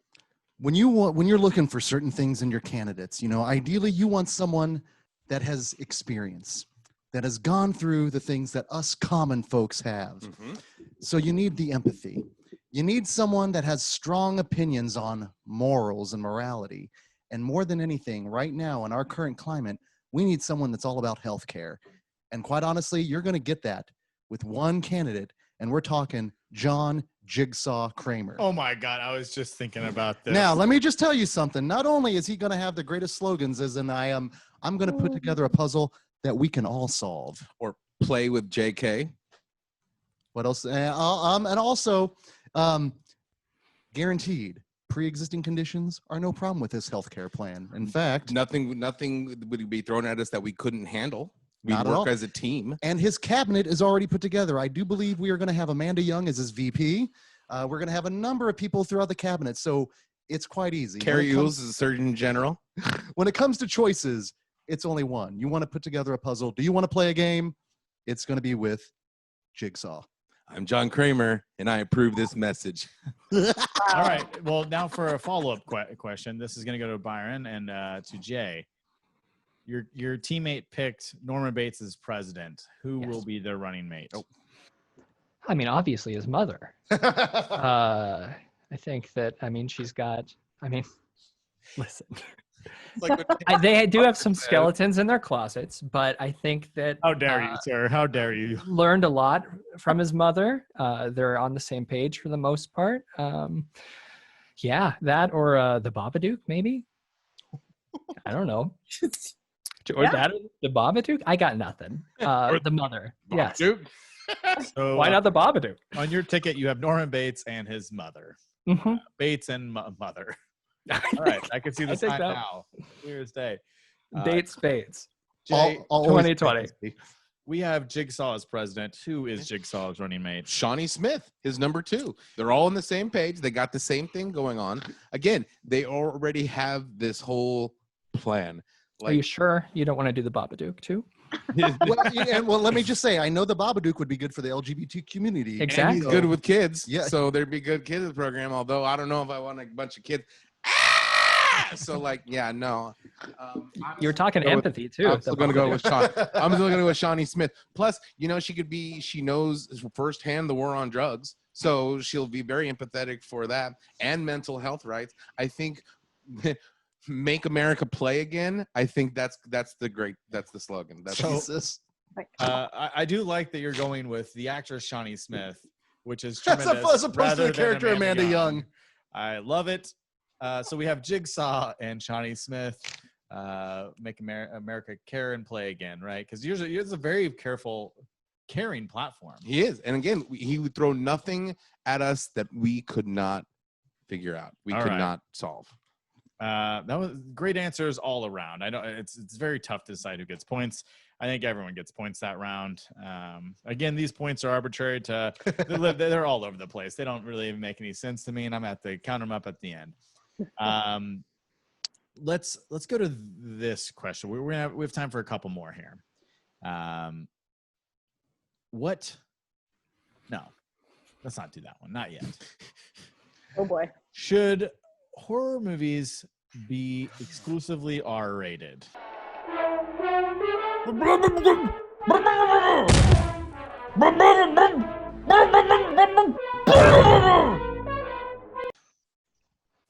When you're looking for certain things in your candidates, ideally you want someone that has experience, that has gone through the things that us common folks have. Mm-hmm. So you need the empathy. You need someone that has strong opinions on morals and morality. And more than anything, right now in our current climate, we need someone that's all about healthcare. And quite honestly, you're going to get that with one candidate, and we're talking John Jigsaw Kramer. Oh my God, I was just thinking about this. Now, let me just tell you something. Not only is he going to have the greatest slogans as in I'm going to put together a puzzle that we can all solve. Or play with JK. What else? And also, guaranteed pre-existing conditions are no problem with this healthcare plan. In fact, nothing would be thrown at us that we couldn't handle. We Not at work all. as a team. And his cabinet is already put together. I do believe we are going to have Amanda Young as his VP. We're going to have a number of people throughout the cabinet. So it's quite easy. Carrie Ewells is a Surgeon General. When it comes to choices, it's only one. You want to put together a puzzle. Do you want to play a game? It's going to be with Jigsaw. I'm John Kramer, and I approve this message. All right. Well, now for a follow-up question. This is going to go to Byron and to Jay. Your teammate picked Norman Bates as president. Who will be their running mate? Oh. I mean, obviously his mother. I think that, she's got, listen. They do have some skeletons in their closets, but I think that... How dare you, sir? How dare you? Learned a lot from his mother. They're on the same page for the most part. That or the Babadook, maybe? I don't know. Or that or the Babadook? I got nothing. The mother. Yes. So, why not the Babadook? On your ticket, you have Norman Bates and his mother. Mm-hmm. Bates and mother. All right. I can see the sign now. Clear as day. Bates. Jay, All 2020. We have Jigsaw as president. Who is Jigsaw's running mate? Shawnee Smith, his number 2. They're all on the same page. They got the same thing going on. Again, they already have this whole plan. Are you sure you don't want to do the Babadook too? well, let me just say, I know the Babadook would be good for the LGBT community. Exactly. And he's good with kids. Yeah. So there'd be good kids in the program, although I don't know if I want a bunch of kids. So no. You're talking empathy too. I'm still going to go with Sean. I'm still going to go with Shawnee Smith. Plus, she knows firsthand the war on drugs. So she'll be very empathetic for that and mental health rights. I think make America play again. I think that's the slogan. That's Jesus. I do like that you're going with the actress Shawnee Smith, which is As tremendous. opposed to the character Amanda Young. I love it. So we have Jigsaw and Shawnee Smith. Make America care and play again, right? Because you're a very careful, caring platform. He is. And again, he would throw nothing at us that we could not figure out. We could not solve. That was great answers all around. I know it's very tough to decide who gets points. I think everyone gets points that round. Again, these points are arbitrary. They're all over the place. They don't really even make any sense to me, and I'm at to count them up at the end. Let's go to this question. We have time for a couple more here. What? No, let's not do that one. Not yet. Oh boy. Should horror movies be exclusively R-rated?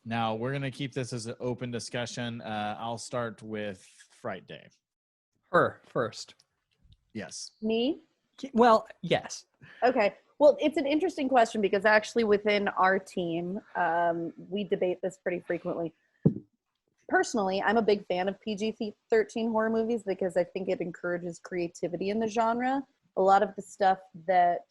Now, we're going to keep this as an open discussion. I'll start with Fright Day? Her first. Yes. Me? Well, yes. Okay. Well, it's an interesting question because actually within our team, we debate this pretty frequently. Personally, I'm a big fan of PG-13 horror movies because I think it encourages creativity in the genre. A lot of the stuff that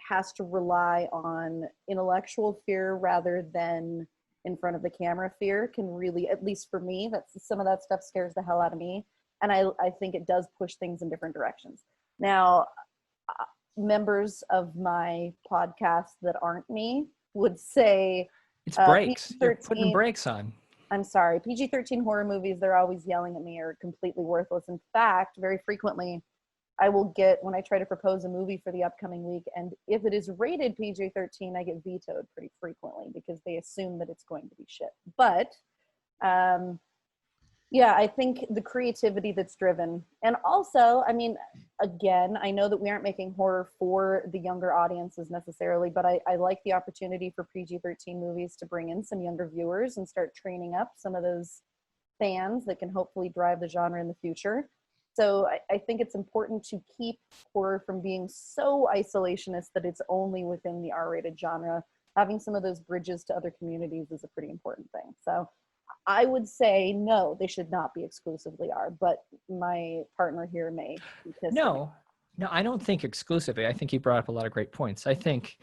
has to rely on intellectual fear rather than in front of the camera fear can really, at least for me, some of that stuff scares the hell out of me. And I think it does push things in different directions. Now, members of my podcast that aren't me would say It's brakes. You're PG-13 putting brakes on. I'm sorry, PG-13 horror movies, they're always yelling at me, are completely worthless. In fact, very frequently, I will get, when I try to propose a movie for the upcoming week, and if it is rated PG-13, I get vetoed pretty frequently because they assume that it's going to be shit. But, yeah, I think the creativity that's driven. And also, I mean, again, I know that we aren't making horror for the younger audiences necessarily, but I like the opportunity for PG-13 movies to bring in some younger viewers and start training up some of those fans that can hopefully drive the genre in the future. So I think it's important to keep horror from being so isolationist that it's only within the R-rated genre. Having some of those bridges to other communities is a pretty important thing. So I would say no, they should not be exclusively R, but my partner here may. No, I don't think exclusively. I think you brought up a lot of great points. I think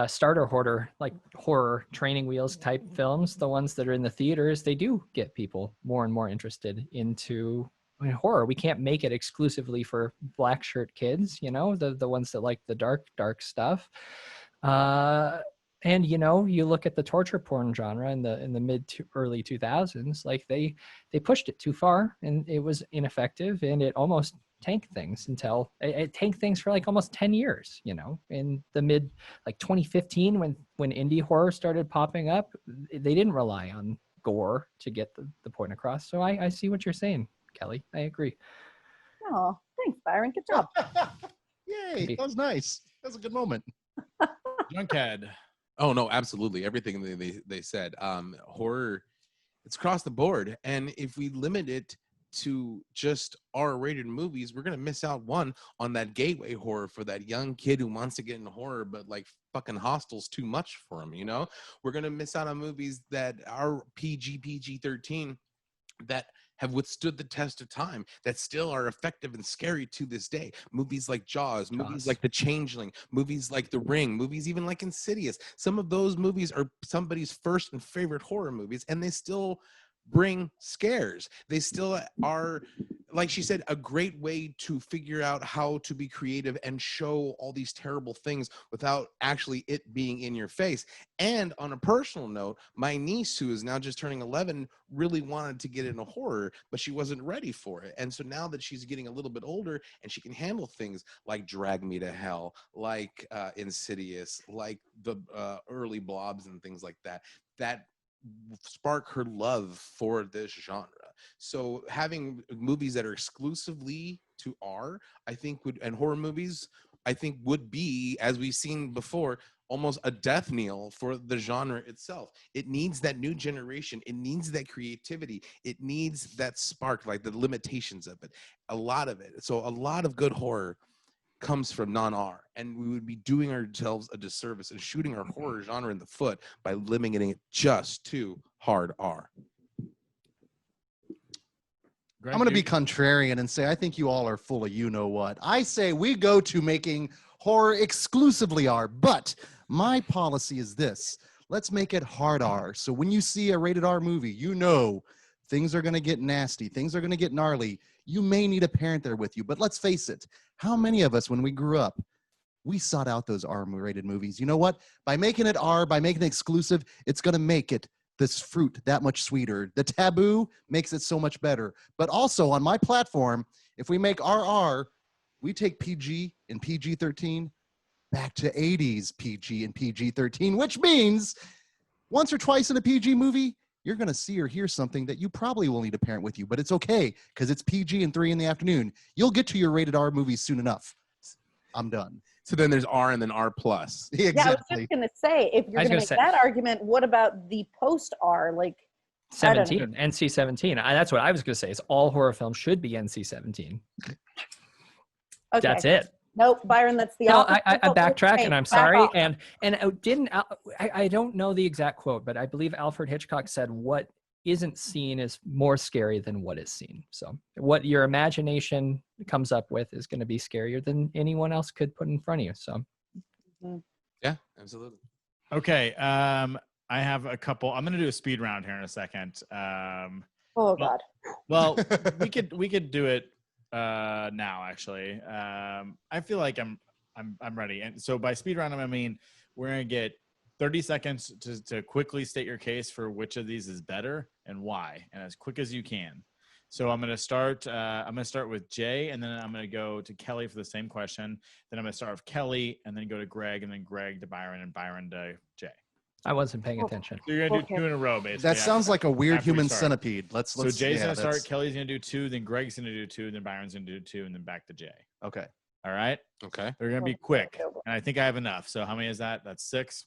starter horror training wheels type films, the ones that are in the theaters, they do get people more and more interested into horror. We can't make it exclusively for black shirt kids, the ones that like the dark stuff. And you look at the torture porn genre in the mid to early 2000s, like they pushed it too far and it was ineffective and it almost tanked things until it tanked things for like almost 10 years, in the mid like 2015 when indie horror started popping up, they didn't rely on gore to get the point across. So I see what you're saying, Kelly. I agree. Oh, thanks, Byron. Good job. Yay. That was nice. That was a good moment. Junkhead. Oh no, absolutely. Everything they said. Horror, it's across the board. And if we limit it to just R-rated movies, we're gonna miss out on that gateway horror for that young kid who wants to get into horror, but like fucking Hostel's too much for him, We're gonna miss out on movies that are PG-13 that have withstood the test of time, that still are effective and scary to this day. Movies like Jaws, movies like The Changeling, movies like The Ring, movies even like Insidious. Some of those movies are somebody's first and favorite horror movies, and they still bring scares. They still are, like she said, a great way to figure out how to be creative and show all these terrible things without actually it being in your face. And on a personal note, my niece, who is now just turning 11, really wanted to get into horror, but she wasn't ready for it. And so now that she's getting a little bit older and she can handle things like Drag Me to Hell, like Insidious, like the early Blobs and things like that, that spark her love for this genre. So having movies that are exclusively to R, I think and horror movies, I think would be, as we've seen before, almost a death knell for the genre itself. It needs that new generation. It needs that creativity. It needs that spark, like the limitations of it, a lot of it. So a lot of good horror comes from non-R, and we would be doing ourselves a disservice and shooting our horror genre in the foot by limiting it just to hard R. I'm going to be contrarian and say I think you all are full of you-know-what. I say we go to making horror exclusively R, but my policy is this. Let's make it hard R. So when you see a rated R movie, things are going to get nasty. Things are going to get gnarly. You may need a parent there with you, but let's face it. How many of us, when we grew up, we sought out those R-rated movies? You know what? By making it R, by making it exclusive, it's going to make it, this fruit, that much sweeter. The taboo makes it so much better. But also on my platform, if we make RR, we take PG and PG-13 back to 80s PG and PG-13, which means once or twice in a PG movie, you're going to see or hear something that you probably will need a parent with you, but it's okay because it's PG and 3 in the afternoon. You'll get to your rated R movies soon enough. I'm done. So then there's R and then R plus. Exactly. Yeah, I was just going to say, if you're going to make that argument, what about the post R? Like, I don't know. 17, NC-17. That's what I was going to say. Is all horror films should be NC-17. Okay. That's it. Nope, Byron, that's the No, opposite. I of what we're backtrack, saying. and I'm Back sorry. off. I don't know the exact quote, but I believe Alfred Hitchcock said, "What isn't seen is more scary than what is seen." So, what your imagination comes up with is going to be scarier than anyone else could put in front of you. So, Yeah, absolutely. Okay. I have a couple. I'm going to do a speed round here in a second. Oh God. Well, we could do it now. Actually, I feel like I'm ready. And so by speed round, I mean we're going to get 30 seconds to quickly state your case for which of these is better and why, and as quick as you can. So I'm going to start. I'm going to start with Jay, and then I'm going to go to Kelly for the same question. Then I'm going to start with Kelly, and then go to Greg, and then Greg to Byron, and Byron to Jay. I wasn't paying attention. So you're going to do 2 in a row, basically. That sounds like a weird after we human start. centipede. Let's So Jay's yeah, going to start, that's- Kelly's going to do 2, then Greg's going to do 2, then Byron's going to do 2, and then back to Jay. Okay. All right? Okay. They're going to be quick, and I think I have enough. So how many is that? That's 6.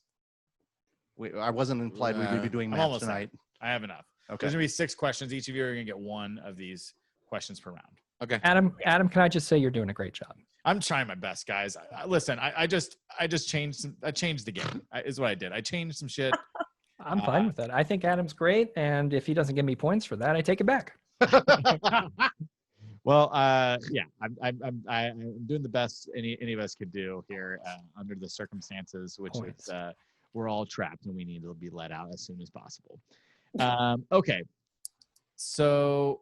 Wait, I wasn't implied we would be doing I'm math almost tonight. I have enough. Okay. There's going to be 6 questions. Each of you are going to get 1 of these questions per round. Okay. Adam, can I just say you're doing a great job? I'm trying my best, guys. Listen, I just changed I changed the game. Is what I did. I changed some shit. I'm fine with that. I think Adam's great, and if he doesn't give me points for that, I take it back. Well, yeah, I'm doing the best any of us could do here under the circumstances, which is we're all trapped and we need to be let out as soon as possible. Okay, so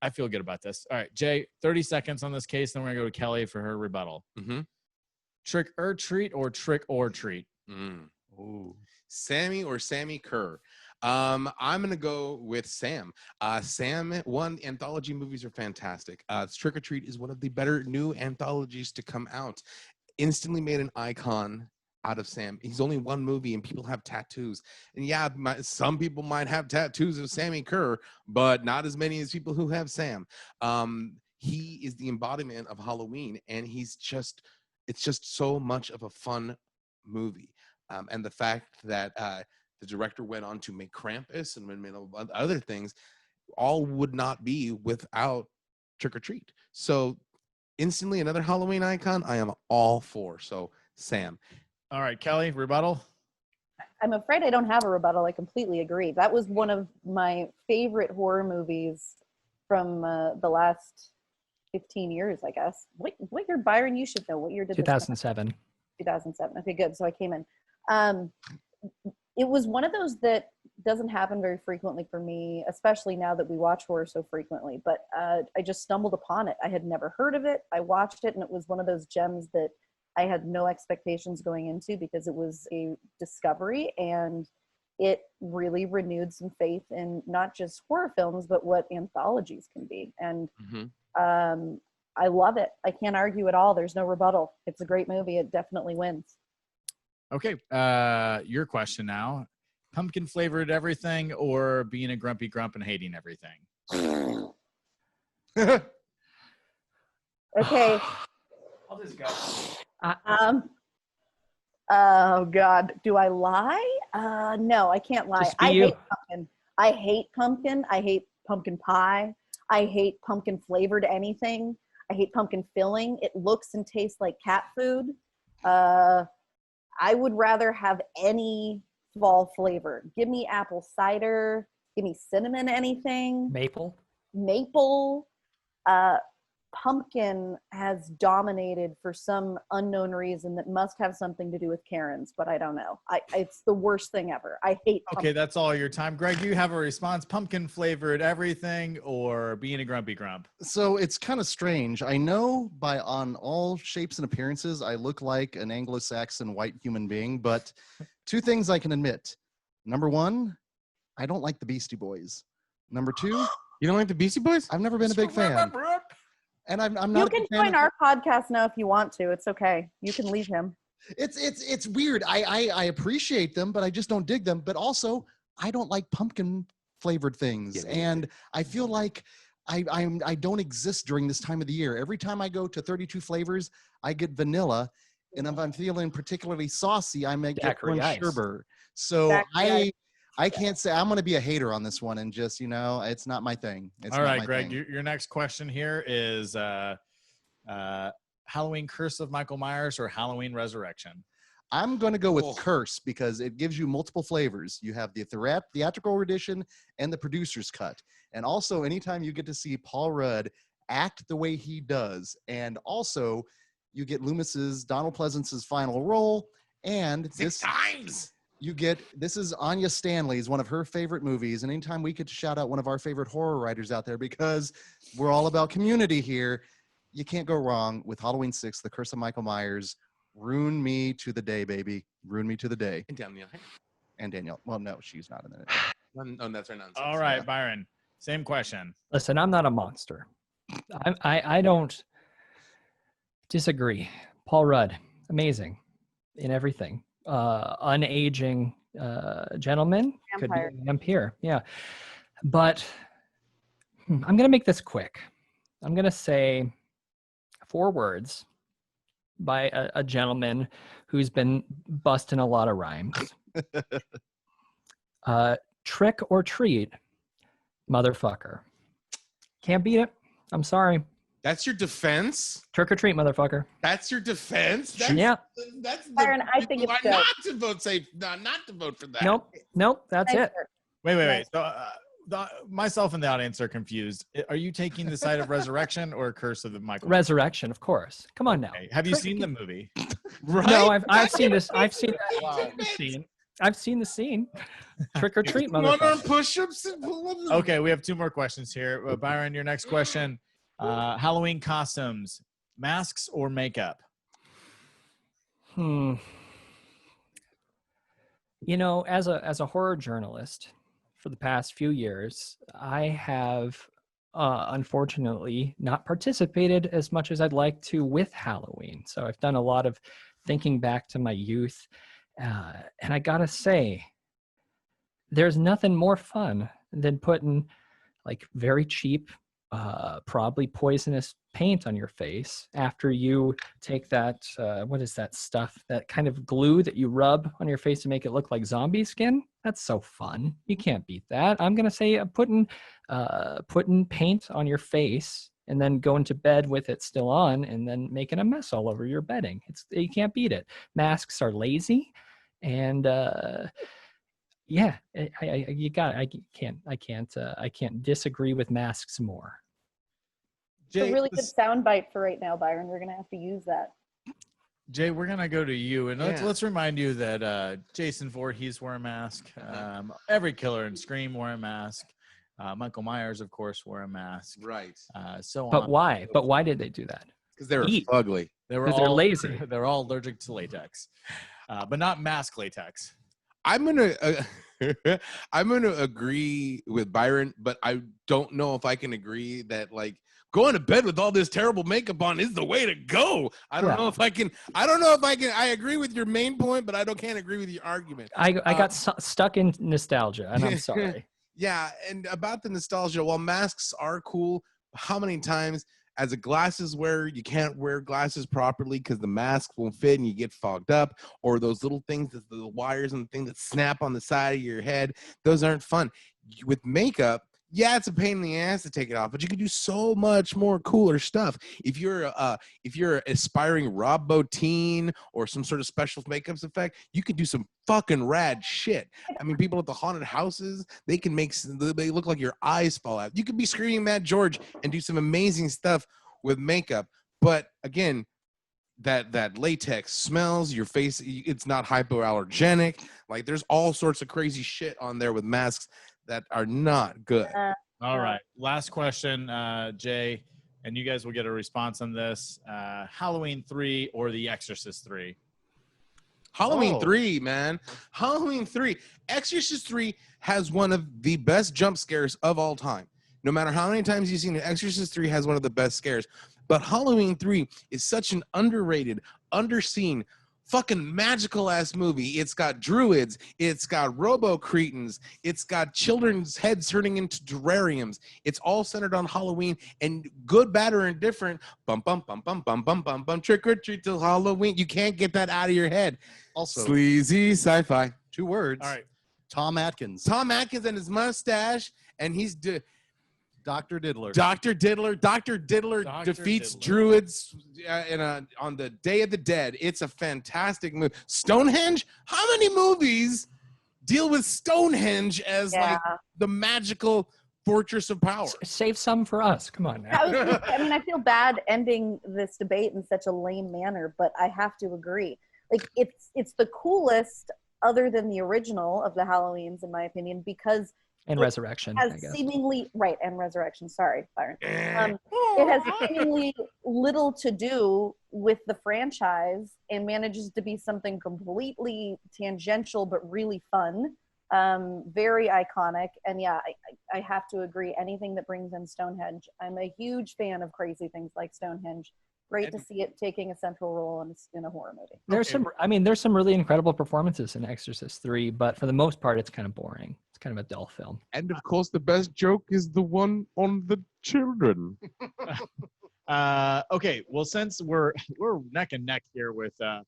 I feel good about this. All right, Jay, 30 seconds on this case, then we're gonna go to Kelly for her rebuttal. Mm-hmm. Trick or treat or trick or treat? Ooh. Sammy or Sammy Kerr? I'm gonna go with Sam. Sam, anthology movies are fantastic. Trick or Treat is one of the better new anthologies to come out. Instantly made an icon out of Sam. He's only one movie and people have tattoos. And yeah, some people might have tattoos of Sammy Kerr, but not as many as people who have Sam. He is the embodiment of Halloween, and it's just so much of a fun movie. And the fact that the director went on to make Krampus and made other things, all would not be without Trick or Treat. So instantly another Halloween icon I am all for. So Sam. All right, Kelly, rebuttal. I'm afraid I don't have a rebuttal. I completely agree. That was one of my favorite horror movies from the last 15 years, I guess. What year, Byron? You should know. What year did this come out? 2007. 2007. Okay, good. So I came in. It was one of those that doesn't happen very frequently for me, especially now that we watch horror so frequently. But I just stumbled upon it. I had never heard of it. I watched it, and it was one of those gems that I had no expectations going into because it was a discovery, and it really renewed some faith in not just horror films, but what anthologies can be. And I love it. I can't argue at all. There's no rebuttal. It's a great movie. It definitely wins. Okay, your question now. Pumpkin flavored everything or being a grumpy grump and hating everything? Okay. I'll just go. Oh God, do I lie? No, I can't lie. Just be I you. hate pumpkin. I hate pumpkin. I hate pumpkin pie. I hate pumpkin flavored anything. I hate pumpkin filling. It looks and tastes like cat food. I would rather have any fall flavor. Give me apple cider. Give me cinnamon anything. Maple. Maple. Pumpkin has dominated for some unknown reason that must have something to do with Karens, but I don't know. It's the worst thing ever. I hate pumpkin. Okay, that's all your time. Greg, you have a response. Pumpkin flavored everything or being a grumpy grump? So it's kind of strange. I know on all shapes and appearances, I look like an Anglo-Saxon white human being, but 2 things I can admit. Number 1, I don't like the Beastie Boys. Number 2, You don't like the Beastie Boys? I've never been a big fan. And I'm not. You a can big fan join of- our podcast now if you want to. It's okay. You can leave him. It's weird. I appreciate them, but I just don't dig them. But also, I don't like pumpkin flavored things, and I feel like I don't exist during this time of the year. Every time I go to 32 flavors, I get vanilla, and if I'm feeling particularly saucy, I may get Daiquiri orange ice. sherbet. So Daiquiri I can't say I'm going to be a hater on this one and just, it's not my thing. It's All not right, my Greg, thing. your next question here is Halloween Curse of Michael Myers or Halloween Resurrection? I'm going to go with Curse because it gives you multiple flavors. You have the theatrical edition and the producer's cut. And also, anytime you get to see Paul Rudd act the way he does, and also you get Donald Pleasance's final role, and Six times. This is Anya Stanley's, one of her favorite movies. And anytime we get to shout out one of our favorite horror writers out there, because we're all about community here, you can't go wrong with Halloween 6, The Curse of Michael Myers. Ruin me to the day, baby. Ruin me to the day. And Danielle. Well, no, she's not in it. No, that's right. Nonsense. All right, Byron. Same question. Listen, I'm not a monster. I don't disagree. Paul Rudd, amazing in everything. Unaging gentleman. Vampire. Could be a vampire. Yeah. But I'm going to make this quick. I'm going to say 4 words by a gentleman who's been busting a lot of rhymes. Trick or treat, motherfucker. Can't beat it. I'm sorry. That's your defense? Trick or treat, motherfucker. That's your defense? Yeah. That's the Byron, I think it's good. not to vote not to vote for that. Nope. That's it. Wait. So myself and the audience are confused. Are you taking the side of Resurrection or Curse of the Michael? Resurrection, of course. Come on now. Okay. Have you seen the movie? Right? No, I've seen this. I've seen the scene. Trick or treat, One arm motherfucker. push-ups. Okay, we have 2 more questions here. Byron, your next question. Halloween costumes, masks or makeup? As a horror journalist for the past few years, I have unfortunately not participated as much as I'd like to with Halloween. So I've done a lot of thinking back to my youth. And I gotta say, there's nothing more fun than putting like very cheap, probably poisonous paint on your face after you take that, what is that stuff, that kind of glue that you rub on your face to make it look like zombie skin. That's so fun. You can't beat that. I'm going to say putting paint on your face and then going to bed with it still on and then making a mess all over your bedding. You can't beat it. Masks are lazy. And yeah, I can't disagree with masks more. It's a really good soundbite for right now, Byron. We're gonna have to use that. Jay, we're gonna go to you, and let's remind you that Jason Voorhees wore a mask. Every killer in Scream wore a mask. Michael Myers, of course, wore a mask. Right. But why? But why did they do that? Because they were ugly. They're lazy. They're all allergic to latex, but not mask latex. I'm gonna agree with Byron, but I don't know if I can agree that like going to bed with all this terrible makeup on is the way to go. I don't know if I can. I agree with your main point, but can't agree with your argument. I got stuck in nostalgia, and I'm sorry. Yeah, and about the nostalgia, while masks are cool, how many times as a glasses wearer you can't wear glasses properly because the mask won't fit and you get fogged up, or those little things, the wires and the thing that snap on the side of your head, those aren't fun. With makeup, yeah, it's a pain in the ass to take it off, but you can do so much more cooler stuff. If you're an aspiring Rob Bottin or some sort of special makeup effect, you can do some fucking rad shit. I mean, people at the haunted houses, they look like your eyes fall out. You could be Screaming Mad George and do some amazing stuff with makeup. But again, that latex smells, your face, it's not hypoallergenic. Like there's all sorts of crazy shit on there with masks that are not good. All right. Last question, Jay, and you guys will get a response on this. Halloween 3 or The Exorcist 3? Halloween 3, man. Halloween 3. Exorcist 3 has one of the best jump scares of all time. No matter how many times you've seen it, Exorcist 3 has one of the best scares. But Halloween 3 is such an underrated, underseen, fucking magical ass movie. It's got druids, it's got robo-cretins, it's got children's heads turning into terrariums. It's all centered on Halloween, and good, bad, or indifferent, bum bum bum bum bum bum bum bum, trick or treat till Halloween. You can't get that out of your head. Also, sleazy sci-fi. 2 words. All right. Tom Atkins. Tom Atkins and his mustache, and he's Dr. Diddler. Dr. Diddler. Dr. Diddler defeats druids on the Day of the Dead. It's a fantastic movie. Stonehenge? How many movies deal with Stonehenge as like the magical fortress of power? Save some for us. Come on now. I feel bad ending this debate in such a lame manner, but I have to agree. Like, it's the coolest other than the original of the Halloweens, in my opinion, because and Resurrection, I has guess. seemingly and Resurrection. Sorry, Byron. It has seemingly little to do with the franchise and manages to be something completely tangential but really fun, very iconic. And yeah, I have to agree. Anything that brings in Stonehenge, I'm a huge fan of crazy things like Stonehenge. Great to see it taking a central role in a horror movie. There's some really incredible performances in Exorcist 3, but for the most part, it's kind of boring. It's kind of a dull film. And of course, the best joke is the one on the children. Okay, well, since we're neck and neck here with the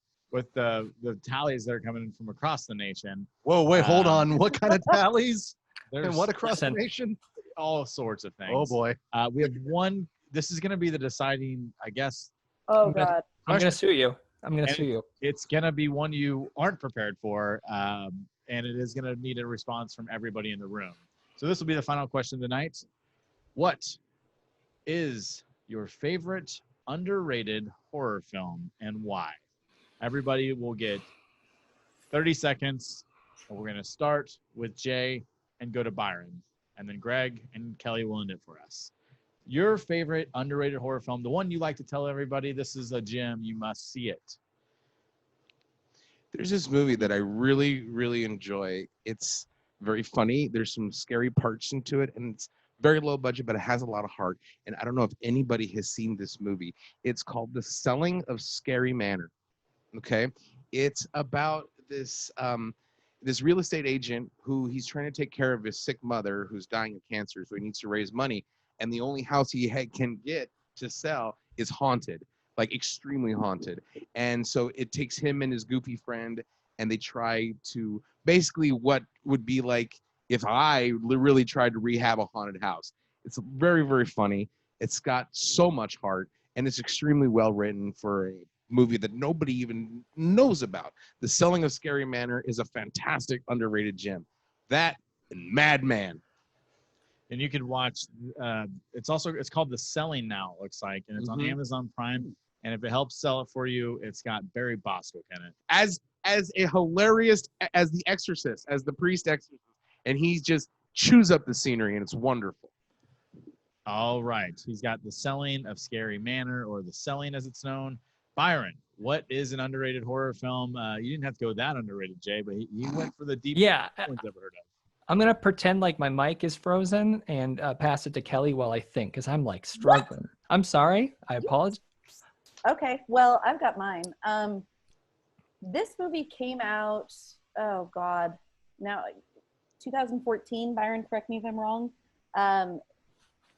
tallies that are coming in from across the nation. Whoa, wait, hold on. What kind of tallies? And what across the nation? All sorts of things. Oh boy. We have one. This is going to be the deciding, I guess. Oh God. I'm going to sue you. I'm going to sue you. It's going to be one you aren't prepared for, and it is going to need a response from everybody in the room. So this will be the final question tonight. What is your favorite underrated horror film and why? Everybody will get 30 seconds. And we're going to start with Jay and go to Byron. And then Greg and Kelly will end it for us. Your favorite underrated horror film, the one you like to tell everybody, this is a gem, you must see it. There's this movie that I really, really enjoy. It's very funny. There's some scary parts into it, and it's very low budget, but it has a lot of heart. And I don't know if anybody has seen this movie. It's called The Selling of Scary Manor. Okay? It's about this this real estate agent who he's trying to take care of his sick mother who's dying of cancer, so he needs to raise money. And the only house he can get to sell is haunted, like extremely haunted. And so it takes him and his goofy friend, and they try to basically what would be like if I really tried to rehab a haunted house. It's very, very funny. It's got so much heart, and it's extremely well written for a movie that nobody even knows about. The Selling of Scary Manor is a fantastic, underrated gem. That and Madman. And you can watch, it's called The Selling now, it looks like, and it's on Amazon Prime. And if it helps sell it for you, it's got Barry Bostwick in it. As a hilarious as the Exorcist, as the priest exorcist, and he just chews up the scenery, and it's wonderful. All right. He's got The Selling of Scary Manor, or The Selling as it's known. Byron, what is an underrated horror film? You didn't have to go that underrated, Jay, but he went for the deep ones I've ever heard of. I'm going to pretend like my mic is frozen and pass it to Kelly while I think, because I'm like struggling. What? I'm sorry. I apologize. Okay. Well, I've got mine. This movie came out, oh God, now 2014. Byron, correct me if I'm wrong.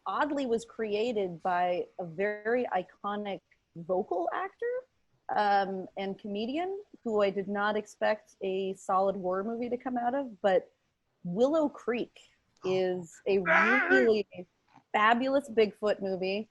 Oddly was created by a very iconic vocal actor and comedian who I did not expect a solid horror movie to come out of, but Willow Creek is a really fabulous Bigfoot movie.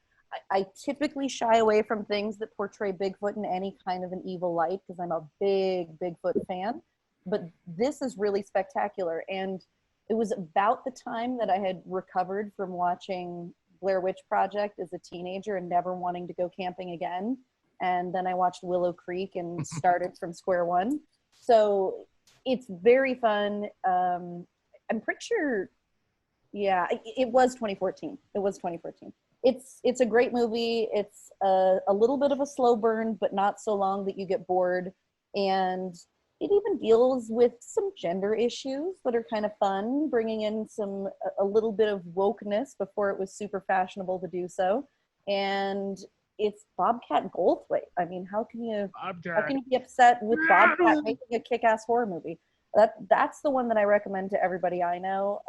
I typically shy away from things that portray Bigfoot in any kind of an evil light because I'm a big Bigfoot fan, but this is really spectacular. And it was about the time that I had recovered from watching Blair Witch Project as a teenager and never wanting to go camping again. And then I watched Willow Creek and started from square one. So it's very fun. I'm pretty sure, it was 2014. It was 2014. It's a great movie. It's a little bit of a slow burn, but not so long that you get bored. And it even deals with some gender issues that are kind of fun, bringing in a little bit of wokeness before it was super fashionable to do so. And it's Bobcat Goldthwait. I mean, how can you be upset with Bobcat making a kick-ass horror movie? That's the one that I recommend to everybody I know.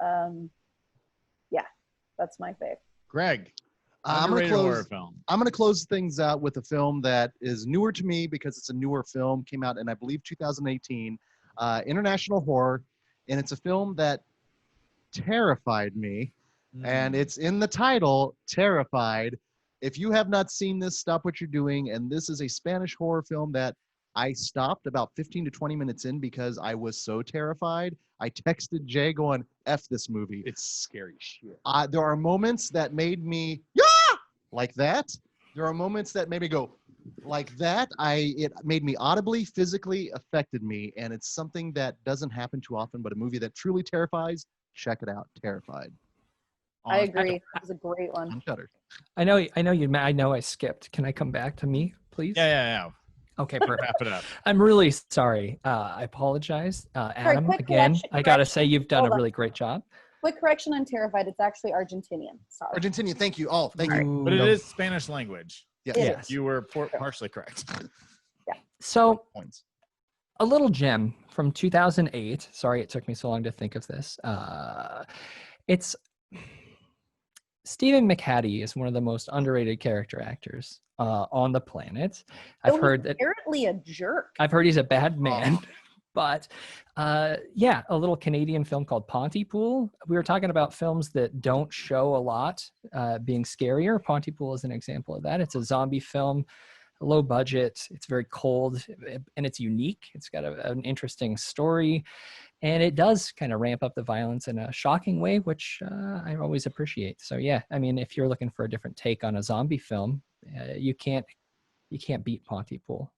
That's my fave. Greg, I'm going to close things out with a film that is newer to me because it's a newer film. Came out in, I believe, 2018. International horror. and it's a film that terrified me, and it's in the title, Terrified. If you have not seen this, stop what you're doing. And this is a Spanish horror film that I stopped about 15 to 20 minutes in because I was so terrified. I texted Jay going, F this movie. It's scary shit. There are moments that made me, like that. There are moments that made me go, like that. It made me audibly, physically affected me. And it's something that doesn't happen too often, but a movie that truly terrifies, check it out. Terrified. I agree. It was a great one. On Shudder. I know I skipped. Can I come back to me, please? Yeah. Okay, perfect. Wrap it up. I'm really sorry. I apologize. Adam, quick again, correction- I got to say you've done Hold a on. really great job. Quick correction on Terrified. It's actually Argentinian. Sorry. Argentina, thank you. Oh, thank you. But it is Spanish language. Yes. Yes. You were partially correct. So Points. a little gem from 2008. Sorry it took me so long to think of this. It's Stephen McHattie is one of the most underrated character actors on the planet. I've heard that Apparently a jerk. I've heard he's a bad man. But yeah, a little Canadian film called Pontypool. We were talking about films that don't show a lot being scarier. Pontypool is an example of that. It's a zombie film, low budget. It's very cold and it's unique. It's got an interesting story. And it does kind of ramp up the violence in a shocking way, which I always appreciate. So yeah, I mean, if you're looking for a different take on a zombie film, you can't beat Pontypool.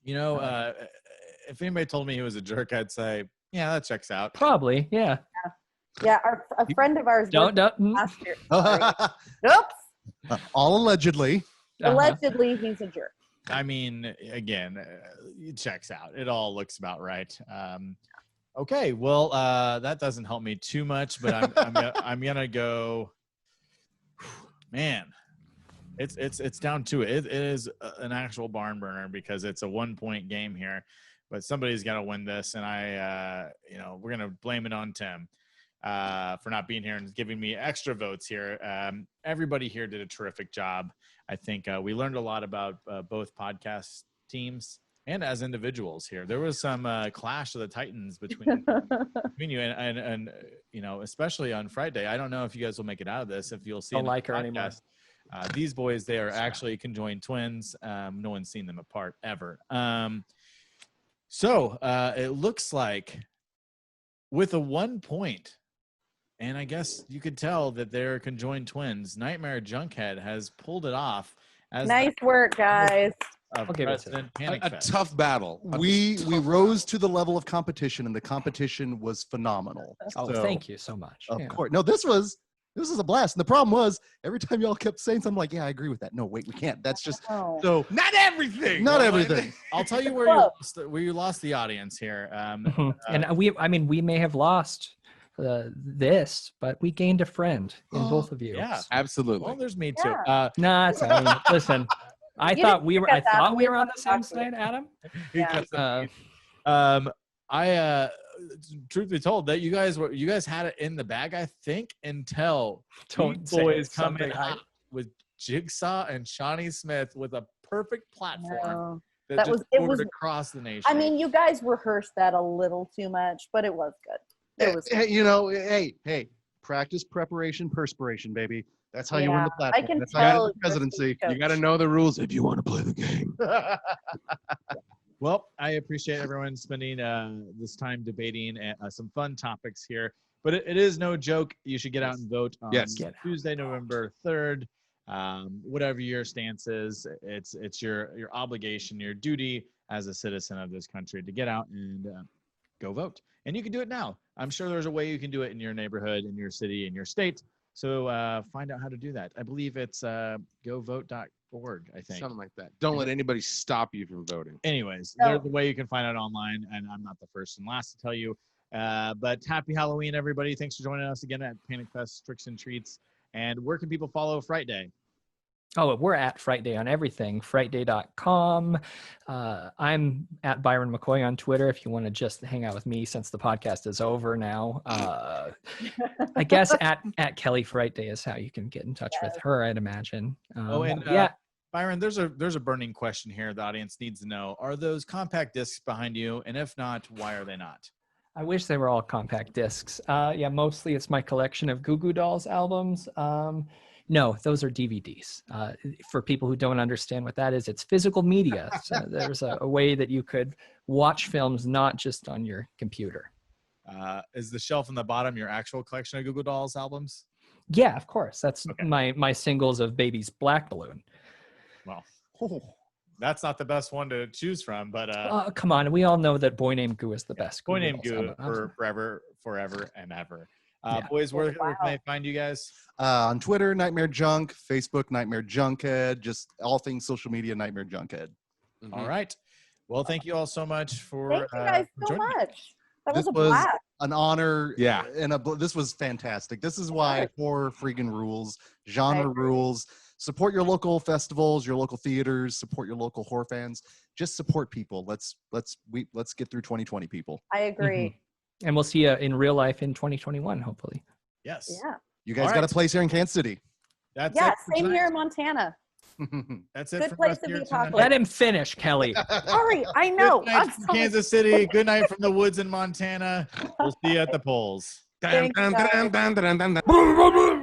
You know, if anybody told me he was a jerk, I'd say, yeah, that checks out. Probably, yeah. Yeah, a friend of ours Don't. last year. Sorry. Oops. All allegedly. Allegedly, he's a jerk. I mean, again, it checks out. It all looks about right. Okay, well, that doesn't help me too much, but I'm gonna go. Man, it's down to it. It is an actual barn burner because it's a 1-point game here, but somebody's got to win this, and we're gonna blame it on Tim for not being here and giving me extra votes here. Everybody here did a terrific job. I think we learned a lot about both podcast teams and as individuals here. There was some clash of the titans between you and especially on Friday. I don't know if you guys will make it out of this. If you'll see, Don't like her anymore. These boys, they are actually conjoined twins. No one's seen them apart ever. So it looks like with a 1 point, and I guess you could tell that they're conjoined twins, Nightmare Junkhead has pulled it off. As Nice work, guys. Of I'll give it to President Panic A Fest. tough battle. We rose to the level of competition, and the competition was phenomenal. Oh, So, thank you so much. Of Yeah. course. No, this was a blast. And the problem was every time y'all kept saying something like, yeah, I agree with that. No, wait, we can't. That's just Oh. so Not everything. not everything. I'll tell you where you lost the audience here. And we may have lost this, but we gained a friend in both of you. Yeah. Absolutely. Well, there's me too. Yeah. Nah, it's, I mean, listen, I You thought didn't we were. get I that. thought we We were on the talked same to you. side, Adam. Yeah. I truth be told, that you guys had it in the bag, I think, until Don't these say boys it. come in Something I- hot with Jigsaw and Shawnee Smith with a perfect platform No. that That just was- it poured was- across the nation. I mean, you guys rehearsed that a little too much, but it was good. It was good. Hey, practice, preparation, perspiration, baby. That's how you win the Yeah, I platform. can That's how you tell win the presidency. you're You got to know the rules if you want to play the game. Well, I appreciate everyone spending this time debating some fun topics here. But it is no joke. You should get out and vote on Yes. Tuesday, November 3rd. Whatever your stance is, it's your obligation, your duty as a citizen of this country to get out and go vote. And you can do it now. I'm sure there's a way you can do it in your neighborhood, in your city, in your state. So find out how to do that. I believe it's govote.org, I think. Something like that. Don't let anybody stop you from voting. Anyways, No. there's a way you can find out online, and I'm not the first and last to tell you. But happy Halloween, everybody. Thanks for joining us again at Panic Fest Tricks and Treats. And where can people follow Fright Day? Oh, we're at FRIGHTDAY on everything, frightday.com. I'm at Byron McCoy on Twitter if you want to just hang out with me since the podcast is over now. I guess at Kelly FRIGHTDAY is how you can get in touch with her, I'd imagine. Yeah. Byron, there's a burning question here the audience needs to know. Are those compact discs behind you? And if not, why are they not? I wish they were all compact discs. Yeah, mostly it's my collection of Goo Goo Dolls albums. No, those are DVDs. For people who don't understand what that is, it's physical media. So there's a way that you could watch films not just on your computer. Is the shelf on the bottom your actual collection of Goo Goo Dolls albums? Yeah, of course. That's Okay. my singles of Baby's Black Balloon. Well, that's not the best one to choose from, but Come on, we all know that Boy Named Goo is the best. Boy Goo Named Dolls Goo album. for forever and ever. Yeah. Boys, where can I find you guys? On Twitter, Nightmare Junk. Facebook, Nightmare Junkhead. Just all things social media, Nightmare Junkhead. All right. Well, thank you all so much for Thank you guys for so joining me. much. That This was a was blast. an honor. Yeah. And this was fantastic. This is why horror freaking rules, genre agree. rules. Support your local festivals, your local theaters, support your local horror fans. Just support people. Let's get through 2020, people. I agree. And we'll see you in real life in 2021, hopefully. Yes. Yeah. You guys All got a right. place here in Kansas City. That's Yeah, it for same tonight. here in Montana. That's it Good for place us to here be tonight. apocalypse. Let him finish, Kelly. Sorry, I know. Good night I'm from so Kansas City. Good night from the woods in Montana. We'll see you at the polls. Dun, Thanks, dun, guys. dun, dun, dun, dun, dun.